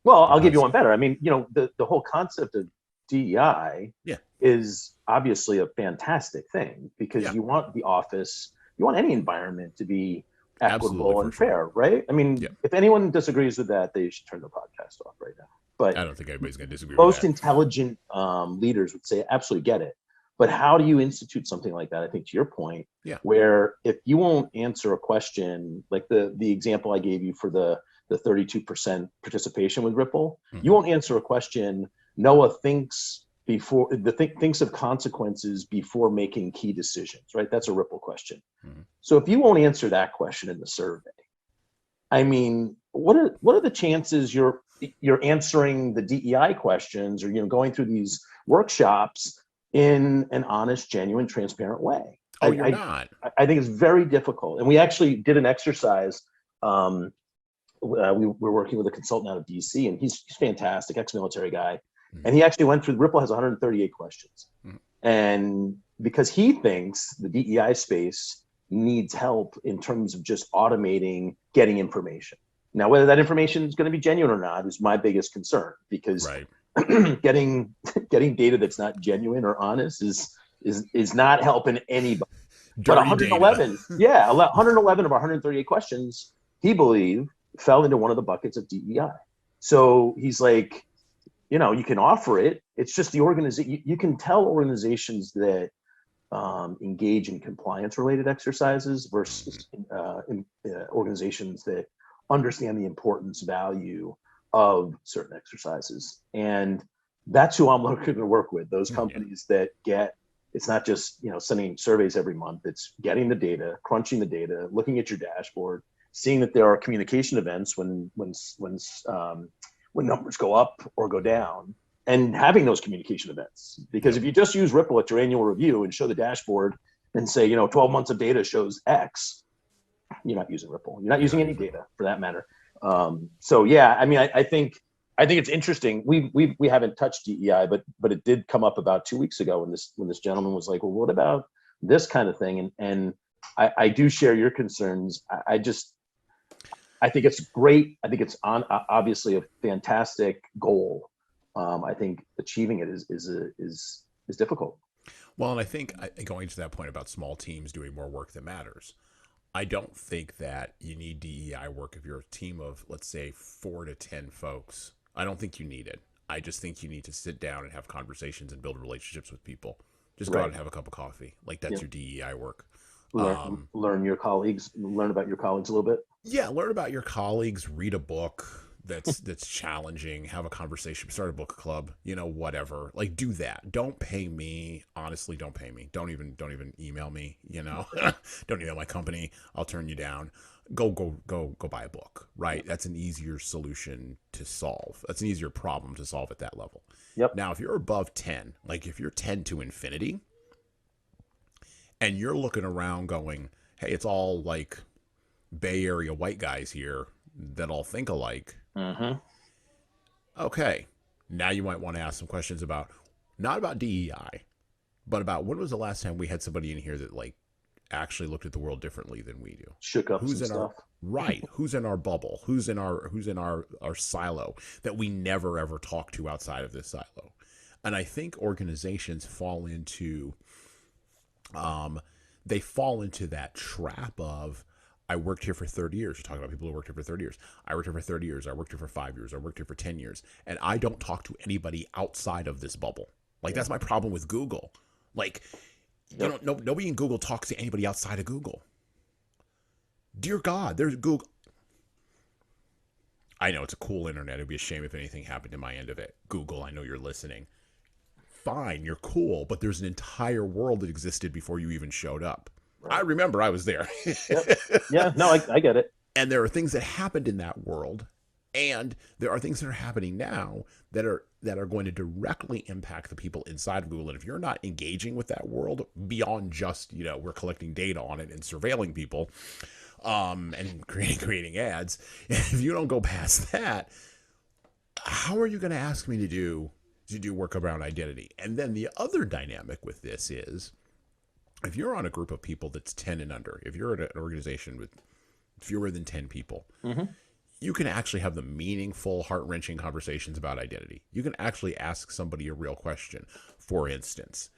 Well, I'll give you one better. I mean, the whole concept of DEI Yeah. is obviously a fantastic thing because Yeah. you want the office, you want any environment to be equitable Absolutely, and for sure. fair, right? I mean, Yeah. if anyone disagrees with that, they should turn the podcast off right now. But I don't think anybody's going to disagree most with that. intelligent leaders would say, absolutely get it. But how do you institute something like that? I think to your point, Yeah. where if you won't answer a question, like the example I gave you for the 32% participation with Ripple, Mhm. you won't answer a question. Noah thinks thinks of consequences before making key decisions, right? That's a Ripple question. Mhm. So if you won't answer that question in the survey, I mean, what are the chances you're answering the DEI questions or going through these workshops in an honest, genuine, transparent way? Oh, you're not. I think it's very difficult. And we actually did an exercise. We were working with a consultant out of DC, and he's fantastic, ex-military guy. Mhm. And he actually went through, Ripple has 138 questions. Mhm. And because he thinks the DEI space needs help in terms of just automating getting information. Now, whether that information is going to be genuine or not is my biggest concern, because Right. getting data that's not genuine or honest is not helping anybody. But Dirty 111, data. 111 of our 138 questions, he believed, fell into one of the buckets of DEI. So he's like, you can offer it. It's just the organization. You can tell organizations that engage in compliance-related exercises versus organizations that understand the importance, value of certain exercises. And that's who I'm looking to work with. Those companies that get, it's not just sending surveys every month. It's getting the data, crunching the data, looking at your dashboard, seeing that there are communication events when numbers go up or go down, and having those communication events. Because if you just use Ripple at your annual review and show the dashboard and say 12 months of data shows X, you're not using Ripple. You're not using any data for that matter. So yeah, I mean, I think it's interesting. We haven't touched DEI, but it did come up about 2 weeks ago when this gentleman was like, well, what about this kind of thing? And I do share your concerns. I think it's great. I think it's obviously a fantastic goal. I think achieving it is difficult. Well, and I think going to that point about small teams doing more work that matters, I don't think that you need DEI work if you're a team of, let's say, 4 to 10 folks. I don't think you need it. I just think you need to sit down and have conversations and build relationships with people. Just go out and have a cup of coffee. Like that's your DEI work. Learn your colleagues, learn about your colleagues a little bit. Yeah, learn about your colleagues, read a book that's challenging, have a conversation, start a book club, whatever. Like do that. Don't pay me. Honestly, don't pay me. Don't even email me, Don't email my company. I'll turn you down. Go buy a book, right? That's an easier solution to solve. That's an easier problem to solve at that level. Yep. Now, if you're above 10, like if you're 10 to infinity and you're looking around going, hey, it's all like Bay Area white guys here that all think alike. Mm-hmm. Okay, now you might want to ask some questions about not about DEI, but about when was the last time we had somebody in here that like actually looked at the world differently than we do. Shook up Who's some in our stuff. right? Who's in our bubble? Who's in our silo that we never ever talk to outside of this silo? And I think organizations fall into um, they fall into that trap of I worked here for 30 years. You're talking about people who worked here for 30 years. I worked here for 30 years. I worked here for 5 years. I worked here for 10 years. And I don't talk to anybody outside of this bubble. Like, Yeah. that's my problem with Google. Like, Yep. nobody in Google talks to anybody outside of Google. Dear God, there's Google. I know it's a cool internet. It'd be a shame if anything happened to my end of it. Google, I know you're listening. Fine, you're cool, but there's an entire world that existed before you even showed up. I Right. remember I was there. Yep. Yeah. No, I get it. And there are things that happened in that world, and there are things that are happening now that are going to directly impact the people inside of Google. And if you're not engaging with that world beyond just, we're collecting data on it and surveilling people, and creating ads, if you don't go past that, how are you going to ask me to do work around identity? And then the other dynamic with this is if you're on a group of people that's 10 and under, if you're at an organization with fewer than 10 people, Hmm. you can actually have the meaningful, heart-wrenching conversations about identity. You can actually ask somebody a real question. For instance,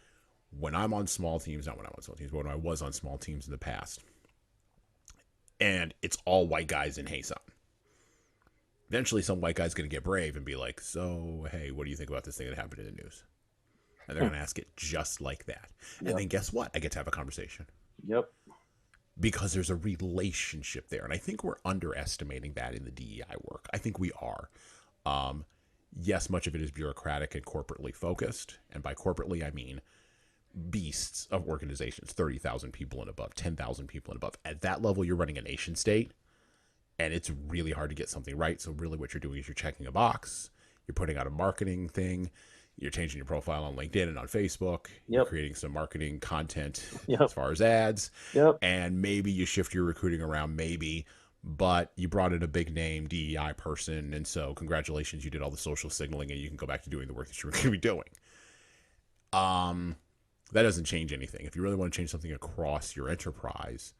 when I'm on small teams, not when I'm on small teams, but when I was on small teams in the past, and it's all white guys in Jesan. Eventually, some white guy's going to get brave and be like, so, hey, what do you think about this thing that happened in the news? And they're going to ask it just like that. And Yep. then guess what? I get to have a conversation Yep. because there's a relationship there. And I think we're underestimating that in the DEI work. I think we are. Yes, much of it is bureaucratic and corporately focused. And by corporately, I mean beasts of organizations, 30,000 people and above, 10,000 people and above. At that level, you're running a nation state, and it's really hard to get something right. So really what you're doing is you're checking a box, you're putting out a marketing thing, you're changing your profile on LinkedIn and on Facebook, you're Yep. creating some marketing content as Yep. far as ads, Yep. and maybe you shift your recruiting around, maybe, but you brought in a big name DEI person, and so congratulations, you did all the social signaling, and you can go back to doing the work that you were going to be doing. Um, that doesn't change anything. If you really want to change something across your enterprise,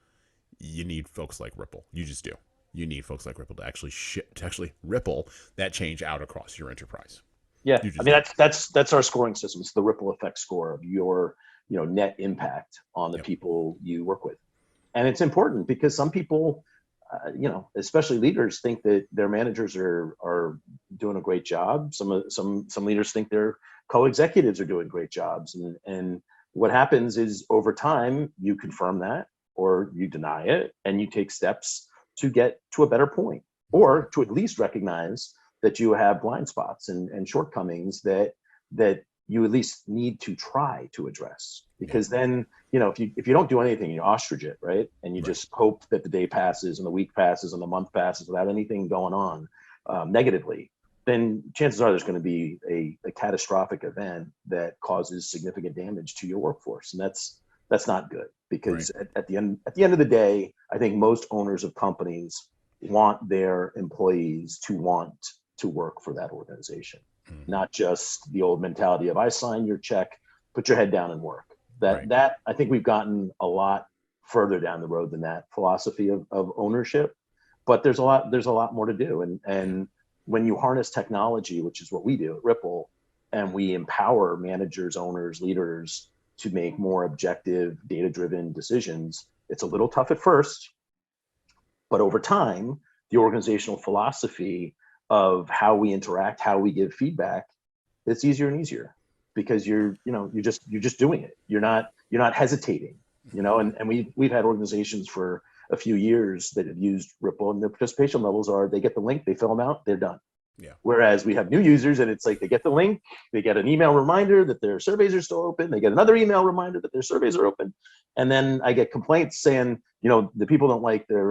you need folks like Ripple. You just do. You need folks like Ripple to actually ripple that change out across your enterprise. Yeah. You I just mean, do. that's our scoring system. It's the ripple effect score of your, net impact on the Yep. people you work with. And it's important because some people, especially leaders, think that their managers are doing a great job. Some leaders think their co-executives are doing great jobs, and what happens is over time you confirm that or you deny it, and you take steps to get to a better point, or to at least recognize that you have blind spots and shortcomings that you at least need to try to address. Yeah. Because then, if you don't do anything, you ostrich it, right? And you Right. just hope that the day passes and the week passes and the month passes without anything going on negatively, then chances are there's going to be a catastrophic event that causes significant damage to your workforce, and that's not good. Right. Because at the end of the day, I think most owners of companies want their employees to want to work for that organization, Mm-hmm. not just the old mentality of I sign your check, put your head down and work. Right. That I think we've gotten a lot further down the road than that philosophy of ownership, but there's a lot more to do. Yeah. And when you harness technology, which is what we do at Ripple, and we empower managers, owners, leaders to make more objective, data-driven decisions, it's a little tough at first, but over time, the organizational philosophy of how we interact, how we give feedback, it's easier and easier because you're just doing it. You're not hesitating, and we've had organizations for a few years that have used Ripple, and their participation levels are they get the link, they fill them out, they're done. Yeah. Whereas we have new users and it's like they get the link, they get an email reminder that their surveys are still open, they get another email reminder that their surveys are open. And then I get complaints saying, the people don't like their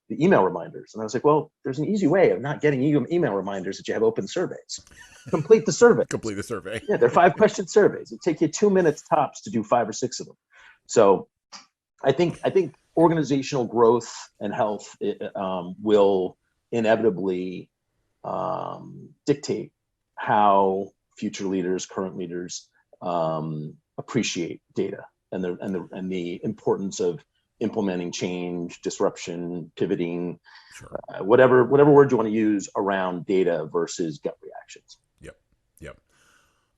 the email reminders. And I was like, well, there's an easy way of not getting email reminders that you have open surveys. Complete the survey. Complete the survey. Yeah, they're 5-question surveys. It take you 2 minutes tops to do 5 or 6 of them. So I think organizational growth and health will inevitably dictate how future leaders, current leaders appreciate data and the importance of implementing change, disruption, pivoting, Sure. whatever word you want to use around data versus gut reactions. Yep. Yep.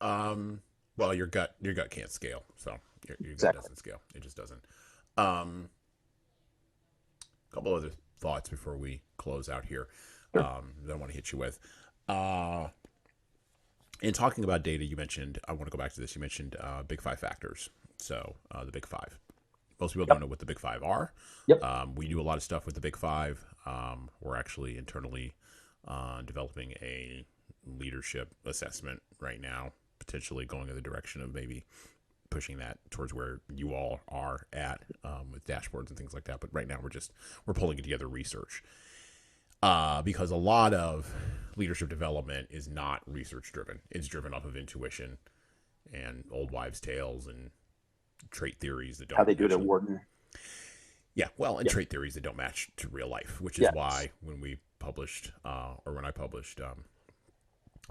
Well, your gut can't scale, so your gut Exactly. doesn't scale. It just doesn't. A couple other thoughts before we close out here. Sure. That I want to hit you with. In talking about data, you mentioned, I want to go back to this. You mentioned big five factors. So the big five. Most people don't know what the big five are. Yep. We do a lot of stuff with the big five. We're actually internally developing a leadership assessment right now, potentially going in the direction of maybe pushing that towards where you all are at with dashboards and things like that. But right now we're pulling together research because a lot of leadership development is not research driven. It's driven off of intuition and old wives' tales and trait theories that don't How they do it at actually, Wharton. yeah, well, and Yeah. trait theories that don't match to real life, which is Yes. why when we published, or when I published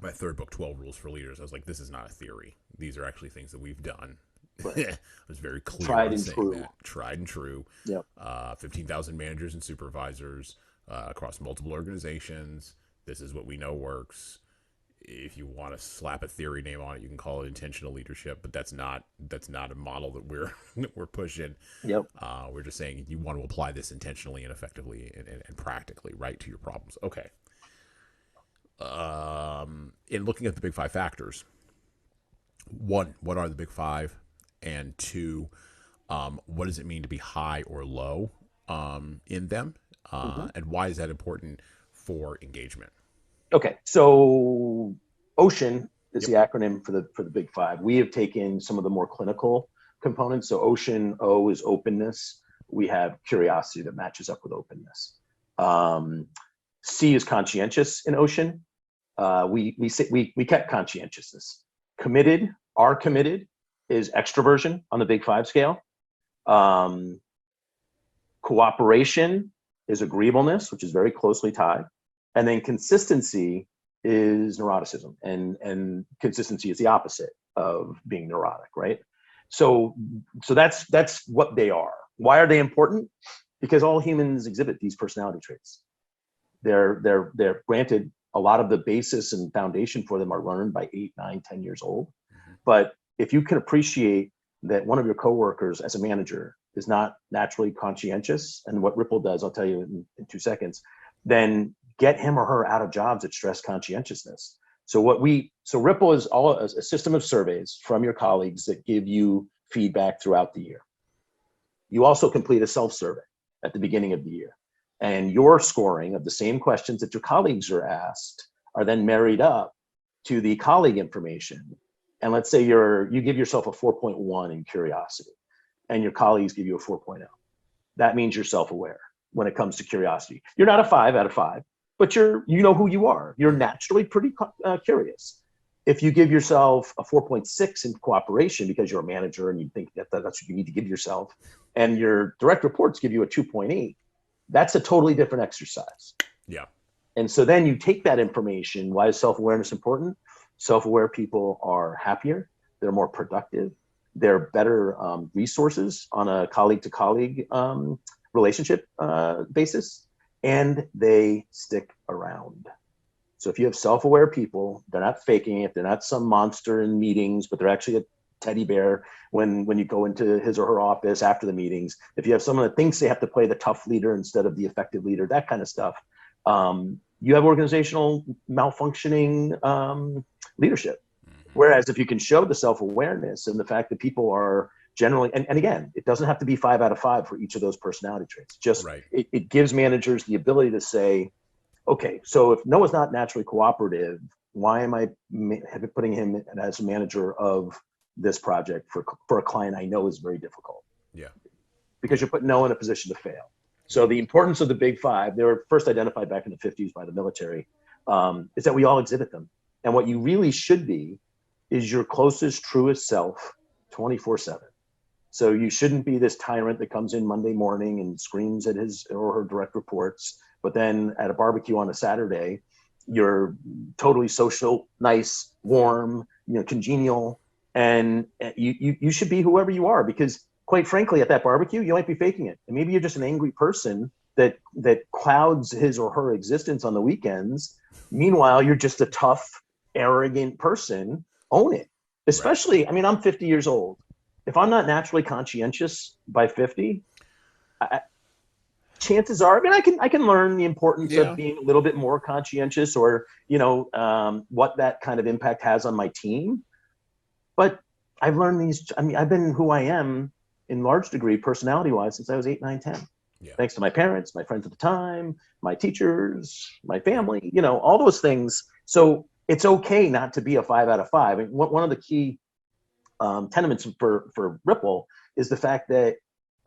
my third book, 12 Rules for Leaders, I was like, this is not a theory. These are actually things that we've done. Right. I was very clear Tried on and saying true. that. Tried and true. Yep. 15,000 managers and supervisors across multiple organizations. This is what we know works. If you want to slap a theory name on it, you can call it intentional leadership, but that's not a model that we're pushing. Yep. We're just saying you want to apply this intentionally and effectively and practically, right, to your problems. Okay. In looking at the big five factors, one, what are the big five? And two, what does it mean to be high or low in them? And why is that important for engagement? Okay, so OCEAN is the acronym for the big five. We have taken some of the more clinical components. So OCEAN, O is openness. We have curiosity that matches up with openness. C is conscientious in OCEAN. We kept conscientiousness. Committed, are committed is extroversion on the big five scale. Cooperation is agreeableness, which is very closely tied. And then consistency is neuroticism, and consistency is the opposite of being neurotic, right? So that's what they are. Why are they important? Because all humans exhibit these personality traits. They're granted, a lot of the basis and foundation for them are learned by 8, 9, 10 years old. But if you can appreciate that one of your coworkers as a manager is not naturally conscientious, and what Ripple does, I'll tell you in 2 seconds, then get him or her out of jobs that stress conscientiousness. So Ripple is all a system of surveys from your colleagues that give you feedback throughout the year. You also complete a self-survey at the beginning of the year. And your scoring of the same questions that your colleagues are asked are then married up to the colleague information. And let's say you give yourself a 4.1 in curiosity, and your colleagues give you a 4.0. That means you're self-aware when it comes to curiosity. You're not a 5 out of 5, but you know who you are. You're naturally pretty curious. If you give yourself a 4.6 in cooperation because you're a manager and you think that's what you need to give yourself, and your direct reports give you a 2.8, that's a totally different exercise. Yeah. And so then you take that information. Why is self-awareness important? Self-aware people are happier, they're more productive, they're better resources on a colleague-to-colleague relationship basis, and they stick around. So if you have self-aware people, they're not faking it, they're not some monster in meetings, but they're actually a teddy bear when you go into his or her office after the meetings. If you have someone that thinks they have to play the tough leader instead of the effective leader, that kind of stuff, you have organizational malfunctioning leadership. Whereas if you can show the self-awareness and the fact that people are generally, and again, it doesn't have to be 5 out of 5 for each of those personality traits. Just right. It gives managers the ability to say, okay, so if Noah's not naturally cooperative, why am I putting him as a manager of this project for a client I know is very difficult? Yeah. Because you're putting Noah in a position to fail. So the importance of the big five, they were first identified back in the 50s by the military, is that we all exhibit them. And what you really should be is your closest, truest self 24/7. So you shouldn't be this tyrant that comes in Monday morning and screams at his or her direct reports, but then at a barbecue on a Saturday you're totally social, nice, warm, congenial, and you should be whoever you are, because quite frankly, at that barbecue, you might be faking it, and maybe you're just an angry person that clouds his or her existence on the weekends. Meanwhile, you're just a tough, arrogant person. Own it. Right. Especially, I mean, I'm 50 years old. If I'm not naturally conscientious by 50, I, chances are, I mean, I can learn the importance of Yeah. being a little bit more conscientious, or what that kind of impact has on my team. But I've learned these. I mean, I've been who I am in large degree, personality wise, since I was 8, 9, 10. Yeah. Thanks to my parents, my friends at the time, my teachers, my Yeah. family, all those things. So it's okay not to be a 5 out of 5. And one of the key tenements for Ripple is the fact that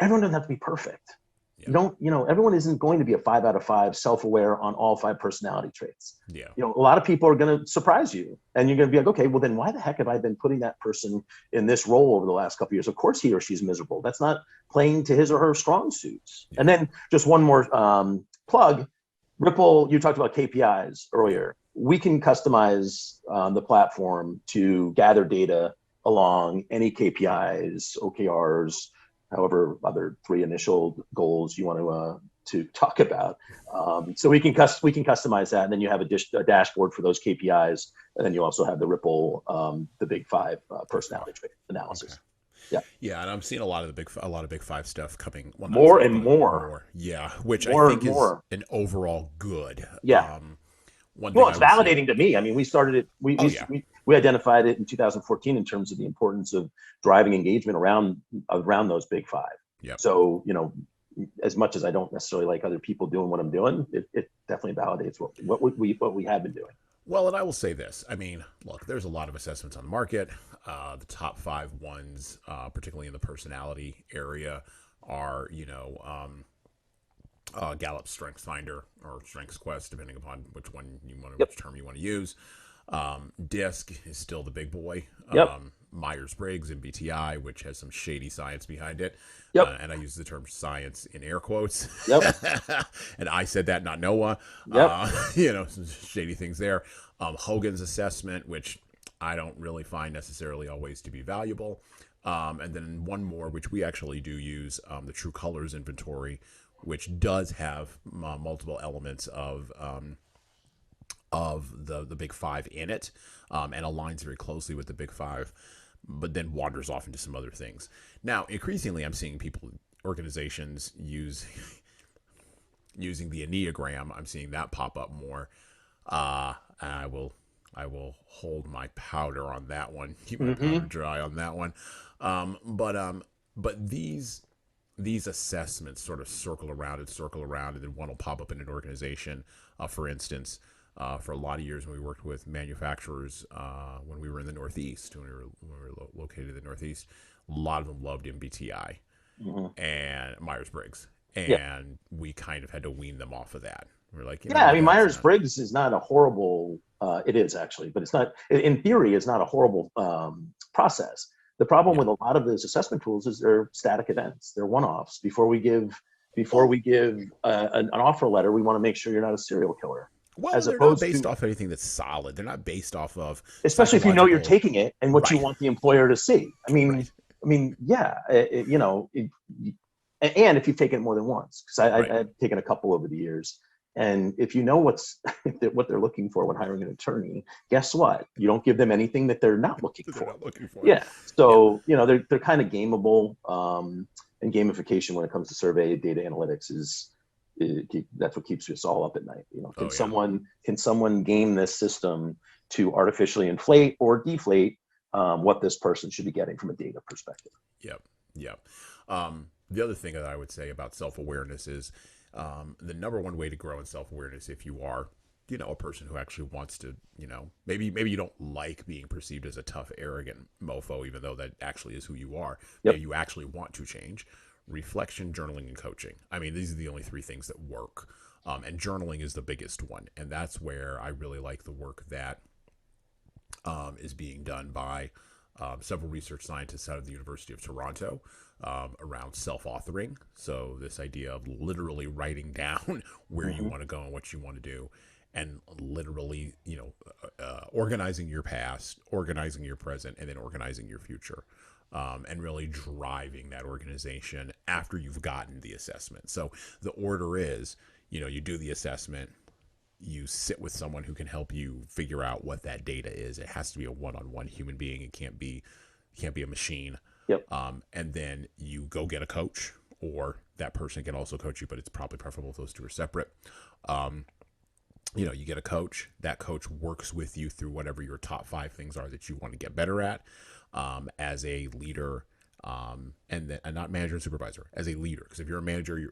everyone doesn't have to be perfect. Yeah. You don't, everyone isn't going to be a 5 out of 5 self-aware on all 5 personality traits. Yeah. A lot of people are going to surprise you, and you're going to be like, okay, well then why the heck have I been putting that person in this role over the last couple of years? Of course he or she's miserable. That's not playing to his or her strong suits. Yeah. And then just one more plug, Ripple, you talked about KPIs earlier. We can customize the platform to gather data along any KPIs, OKRs, however other 3 initial goals you want to talk about. So we can customize that, and then you have a dashboard for those KPIs, and then you also have the Ripple, the Big 5 personality trait analysis. Okay. Yeah. Yeah, and I'm seeing a lot of Big 5 stuff coming. Well, not More stuff, and but more. more. Yeah, which I More and think is more. an overall good. Yeah. One Well, thing I it's would say. validating to me. I mean, we started it. Oh yeah. We identified it in 2014 in terms of the importance of driving engagement around those Big 5. Yep. So as much as I don't necessarily like other people doing what I'm doing, it definitely validates what we have been doing. Well, and I will say this. I mean, look, there's a lot of assessments on the market. The top 5 ones, particularly in the personality area, are Gallup Strengths Finder or Strengths Quest, depending upon which one you want, Yep. which term you want to use. DISC is still the big boy. Yep. Myers-Briggs and BTI, which has some shady science behind it. Yep. And I use the term science in air quotes. Yep. And I said that, not Noah. Yep. Some shady things there. Hogan's assessment, which I don't really find necessarily always to be valuable. And then one more, which we actually do use, the True Colors inventory, which does have multiple elements of the Big 5 in it, and aligns very closely with the Big 5, but then wanders off into some other things. Now, increasingly, I'm seeing organizations using the Enneagram. I'm seeing that pop up more. I will hold my powder on that one. Keep my powder dry on that one. But these assessments sort of circle around, and then one will pop up in an organization. For instance, for a lot of years when we worked with manufacturers, when we were in the Northeast, when we were located in the Northeast, a lot of them loved MBTI and Myers-Briggs, and we kind of had to wean them off of that. We're like, I mean, Myers-Briggs is not a horrible. It is actually, but it's not. In theory, it's not a horrible process. The problem with a lot of those assessment tools is they're static events. They're one-offs. Before we give an offer letter, we want to make sure you're not a serial killer. Well, As they're not opposed based to, off anything that's solid. They're not based off of especially if you know you're psychological. taking it and what you Right. want the employer to see. Right. Yeah, and if you've taken it more than once, because Right. I've taken a couple over the years. And if you know what they're looking for when hiring an attorney, guess what? You don't give them anything that they're not looking They're for. not looking for. Yeah. So, they're kind of gameable, and gamification when it comes to survey data analytics that's what keeps us all up at night. Can someone game this system to artificially inflate or deflate what this person should be getting from a data perspective? Yep. The other thing that I would say about self-awareness is the number one way to grow in self-awareness, if you are, a person who actually wants to, maybe you don't like being perceived as a tough, arrogant mofo, even though that actually is who you are. Yep. Maybe you actually want to change. Reflection, journaling, and coaching. I mean, these are the only 3 things that work. And journaling is the biggest one. And that's where I really like the work that is being done by several research scientists out of the University of Toronto around self-authoring. So this idea of literally writing down where you want to go and what you want to do. and literally, organizing your past, organizing your present, and then organizing your future. And really driving that organization after you've gotten the assessment. So the order is, you do the assessment, you sit with someone who can help you figure out what that data is. It has to be a one-on-one human being. It can't be a machine. Yep. And then you go get a coach, or that person can also coach you, but it's probably preferable if those two are separate. You get a coach. That coach works with you through whatever your top 5 things are that you want to get better at, as a leader, and not manager and supervisor, as a leader. Because if you're a manager,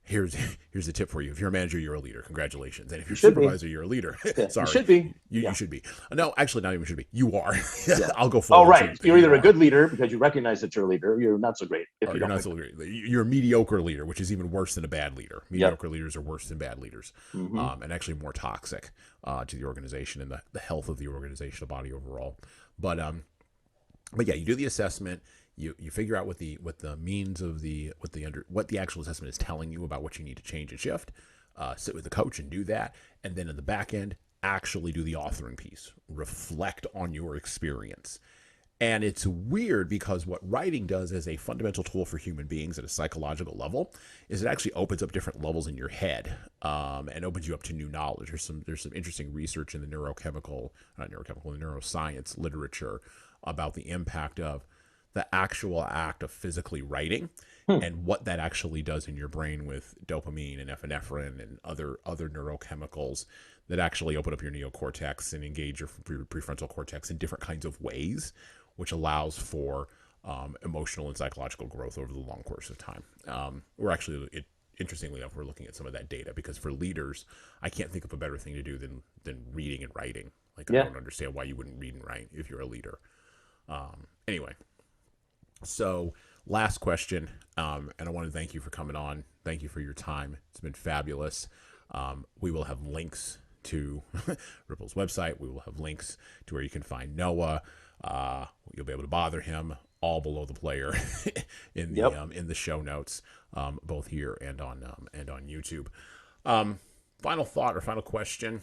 here's a tip for you. If you're a manager, you're a leader. Congratulations. And if you're a supervisor, you're a leader. Yeah, Sorry. you should be. You should be. No, actually, not even should be. You are. Yeah. I'll go full. Oh, right. You're either a good leader because you recognize that you're a leader. You're not so great. If you're not so great. You're a mediocre leader, which is even worse than a bad leader. Mediocre leaders are worse than bad leaders, and actually more toxic to the organization and the health of the organizational body overall. But yeah, you do the assessment. You figure out what the means of what the actual assessment is telling you about what you need to change and shift. Sit with the coach and do that, and then in the back end, actually do the authoring piece. Reflect on your experience. And it's weird because what writing does as a fundamental tool for human beings at a psychological level is it actually opens up different levels in your head, and opens you up to new knowledge. There's some interesting research in the neuroscience literature about the impact of the actual act of physically writing and what that actually does in your brain with dopamine and epinephrine and other neurochemicals that actually open up your neocortex and engage your prefrontal cortex in different kinds of ways, which allows for emotional and psychological growth over the long course of time. Interestingly enough, we're looking at some of that data because for leaders, I can't think of a better thing to do than reading and writing. I don't understand why you wouldn't read and write if you're a leader. Anyway. So last question, and I want to thank you for coming on. Thank you for your time. It's been fabulous. We will have links to Ripple's website. We will have links to where you can find Noah. You'll be able to bother him all below the player in the show notes, both here and on YouTube. Final thought or final question.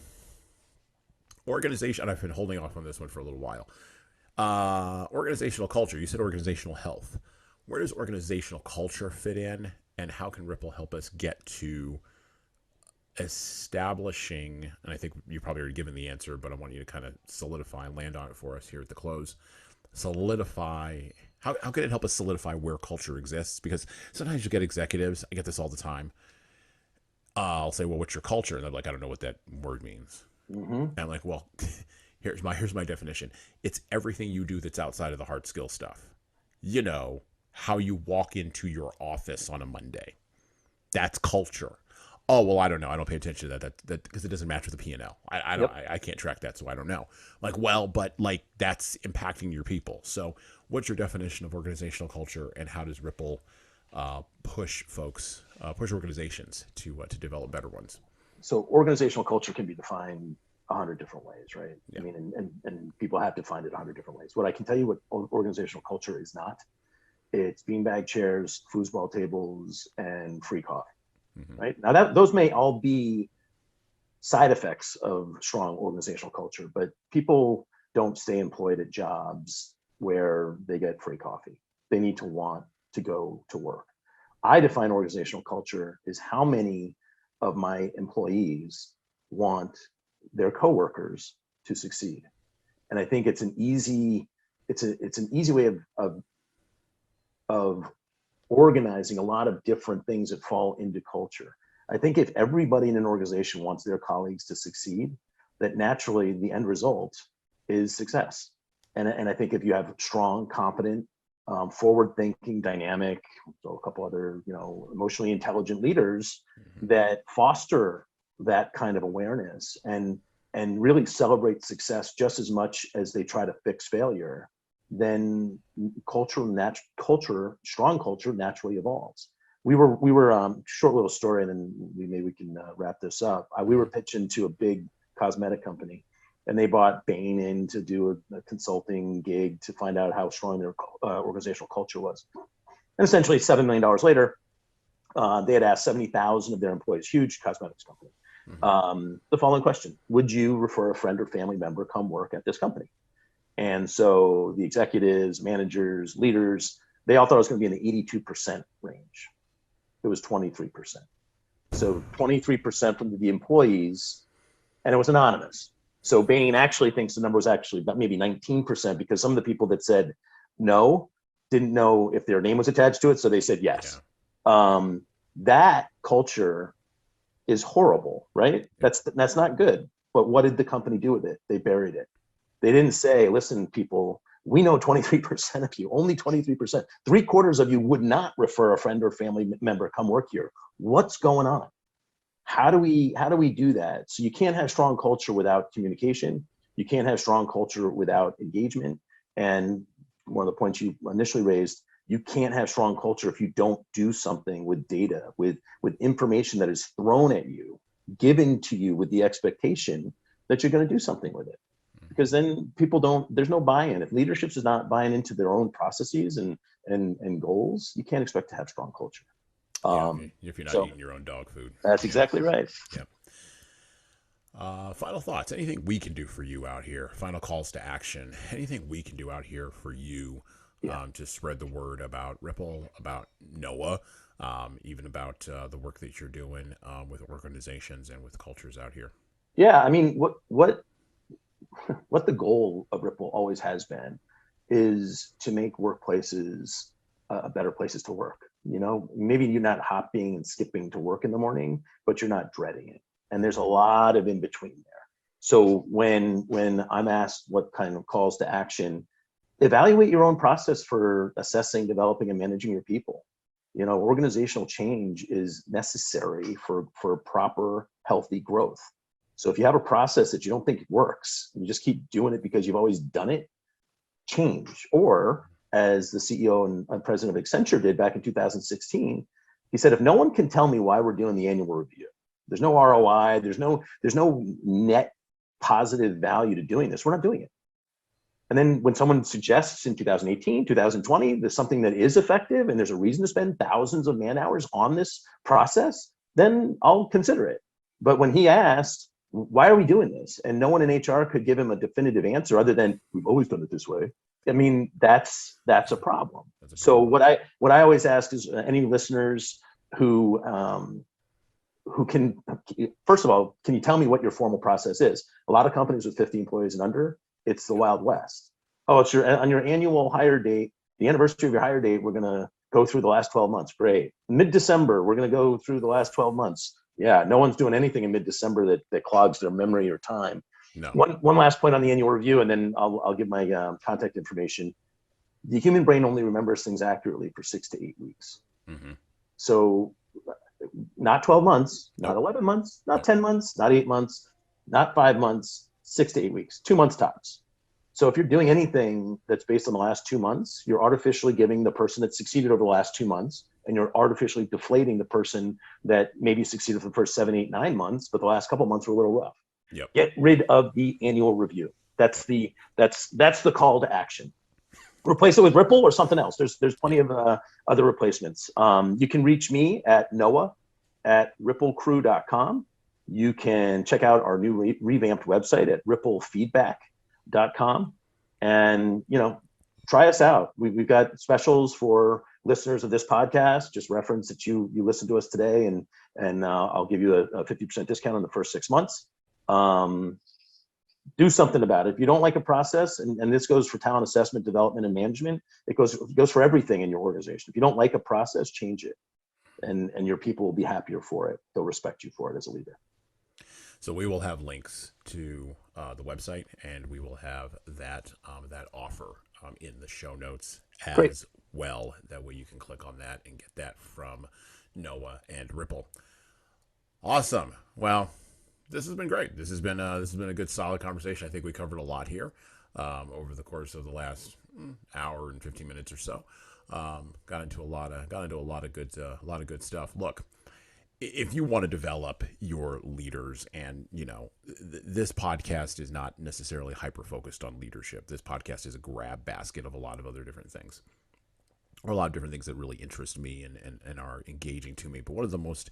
Organization. And I've been holding off on this one for a little while. Organizational culture. You said organizational health. Where does organizational culture fit in, and how can Ripple help us get to establishing, and I think you probably already given the answer, but I want you to kind of solidify and land on it for us here at the close. Solidify, how can it help us solidify where culture exists? Because sometimes you get executives, I get this all the time. I'll say, well, what's your culture? And they're like, I don't know what that word means. And I'm like, well, here's my definition. It's everything you do that's outside of the hard skill stuff. How you walk into your office on a Monday. That's culture. Oh, well, I don't know. I don't pay attention to that because it doesn't match with the P&L. I can't track that, so I don't know. But that's impacting your people. So what's your definition of organizational culture, and how does Ripple push organizations to develop better ones? So organizational culture can be defined 100 different ways, right? Yeah. I mean, and people have defined it 100 different ways. What I can tell you what organizational culture is not, it's beanbag chairs, foosball tables, and free coffee, right? Now those may all be side effects of strong organizational culture, but people don't stay employed at jobs where they get free coffee. They need to want to go to work. I define organizational culture as how many of my employees want their coworkers to succeed. And I think it's an easy way of organizing a lot of different things that fall into culture. I think if everybody in an organization wants their colleagues to succeed, that naturally the end result is success. And I think if you have strong, competent, forward-thinking, dynamic, so a couple other, emotionally intelligent leaders that foster that kind of awareness and really celebrate success just as much as they try to fix failure, then strong culture naturally evolves. We were short little story, and then maybe we can wrap this up. We were pitching to a big cosmetic company, and they bought Bain in to do a consulting gig to find out how strong their organizational culture was. And essentially $7 million later, they had asked 70,000 of their employees, huge cosmetics company. The following question: would you refer a friend or family member come work at this company? And so the executives, managers, leaders, they all thought it was going to be in the 82% range. It was 23%. So 23% from the employees, and it was anonymous. So Bain actually thinks the number was actually about maybe 19% because some of the people that said no didn't know if their name was attached to it, so they said yes. Yeah. That culture is horrible, right? That's not good. But what did the company do with it? They buried it. They didn't say, listen, people, we know 23% of you, only 23%. 3/4 of you would not refer a friend or family member come work here. What's going on? How do we do that? So you can't have strong culture without communication. You can't have strong culture without engagement. And one of the points you initially raised, you can't have strong culture if you don't do something with data, with information that is thrown at you, given to you with the expectation that you're going to do something with it. Because then people don't, there's no buy-in. If leadership is not buying into their own processes and goals, you can't expect to have strong culture. If you're not eating your own dog food. That's exactly right. Yep. Final thoughts. Anything we can do for you out here? Final calls to action. Anything we can do out here for you to spread the word about Ripple, about Noah, even about the work that you're doing with organizations and with cultures out here? Yeah, I mean, what the goal of Ripple always has been is to make workplaces better places to work. You know, maybe you're not hopping and skipping to work in the morning, but you're not dreading it. And there's a lot of in between there. So when I'm asked what kind of calls to action, evaluate your own process for assessing, developing, and managing your people. You know, organizational change is necessary for proper, healthy growth. So if you have a process that you don't think works, and you just keep doing it because you've always done it, change. Or as the CEO and president of Accenture did back in 2016, he said, if no one can tell me why we're doing the annual review, there's no ROI, there's no net positive value to doing this, we're not doing it. And then when someone suggests in 2018, 2020, there's something that is effective and there's a reason to spend thousands of man hours on this process, then I'll consider it. But when he asked, why are we doing this? And no one in HR could give him a definitive answer other than, we've always done it this way. I mean, that's a problem. So what I always ask is any listeners who can, first of all, can you tell me what your formal process is? A lot of companies with 50 employees and under, it's the Wild West. Oh, it's on your annual hire date, the anniversary of your hire date, we're going to go through the last 12 months. Great. Mid-December, we're going to go through the last 12 months. Yeah, no one's doing anything in mid-December that clogs their memory or time. No. One last point on the annual review, and then I'll give my contact information. The human brain only remembers things accurately for 6 to 8 weeks. Mm-hmm. So not 12 months, not 11 months, not 10 months, not 8 months, not 5 months, 6 to 8 weeks, 2 months tops. So if you're doing anything that's based on the last 2 months, you're artificially giving the person that succeeded over the last 2 months, and you're artificially deflating the person that maybe succeeded for the first 7, 8, 9 months, but the last couple months were a little rough. Yep. Get rid of the annual review. That's the call to action. Replace it with Ripple or something else. There's plenty of other replacements. You can reach me at noah@ripplecrew.com. You can check out our new revamped website at ripplefeedback.com, and try us out. We've got specials for listeners of this podcast. Just reference that you listen to us today, and I'll give you a 50% discount on the first 6 months. Do something about it. If you don't like a process, and this goes for talent assessment, development, and management, it goes for everything in your organization. If you don't like a process, change it, and your people will be happier for it. They'll respect you for it as a leader. So we will have links to the website, and we will have that offer in the show notes as well. That way you can click on that and get that from Noah and Ripple. Awesome. Well, this has been great. This has been a good, solid conversation. I think we covered a lot here over the course of the last hour and 15 minutes or so. Got into a lot of good stuff. Look, if you want to develop your leaders, and this podcast is not necessarily hyper focused on leadership. This podcast is a grab basket of a lot of other different things, or a lot of different things that really interest me and are engaging to me. But one of the most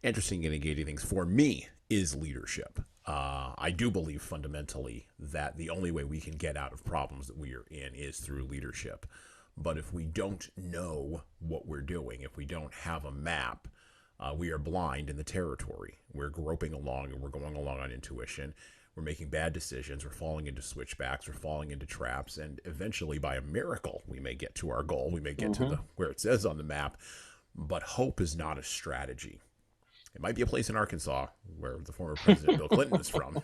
interesting and engaging things for me is leadership. I do believe fundamentally that the only way we can get out of problems that we are in is through leadership. But if we don't know what we're doing, if we don't have a map, we are blind in the territory. We're groping along and we're going along on intuition. We're making bad decisions. We're falling into switchbacks. We're falling into traps. And eventually, by a miracle, we may get to our goal. We may get to the where it says on the map. But hope is not a strategy. It might be a place in Arkansas where the former president Bill Clinton is from,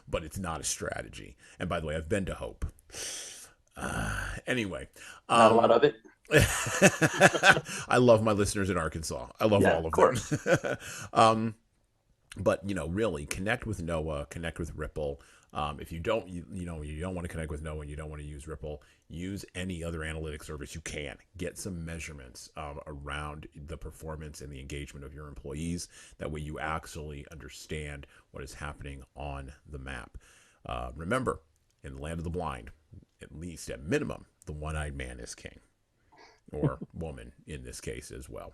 but it's not a strategy. And by the way, I've been to Hope. Anyway. Not a lot of it. I love my listeners in Arkansas. I love all of them. But, really connect with Noah, connect with Ripple. If you don't, you don't want to connect with Noah and you don't want to use Ripple, use any other analytic service you can. Get some measurements around the performance and the engagement of your employees. That way you actually understand what is happening on the map. Remember, in the land of the blind, at least at minimum, the one-eyed man is king. Or woman in this case as well.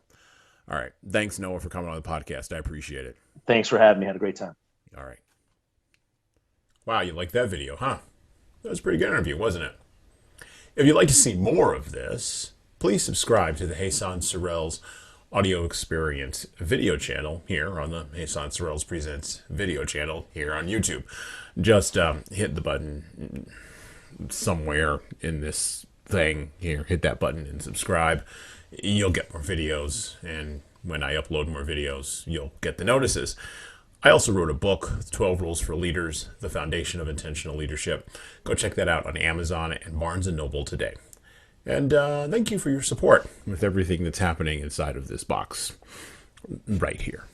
All right. Thanks, Noah, for coming on the podcast. I appreciate it. Thanks for having me. Had a great time. All right. Wow, you liked that video, huh? That was a pretty good interview, wasn't it? If you'd like to see more of this, please subscribe to the Jesan Sorrells Audio Experience video channel here on the Jesan Sorrells Presents video channel here on YouTube. Just hit the button somewhere in this thing here. Hit that button and subscribe. You'll get more videos, and when I upload more videos, you'll get the notices. I also wrote a book, 12 Rules for Leaders, The Foundation of Intentional Leadership. Go check that out on Amazon and Barnes & Noble today. And thank you for your support with everything that's happening inside of this box right here.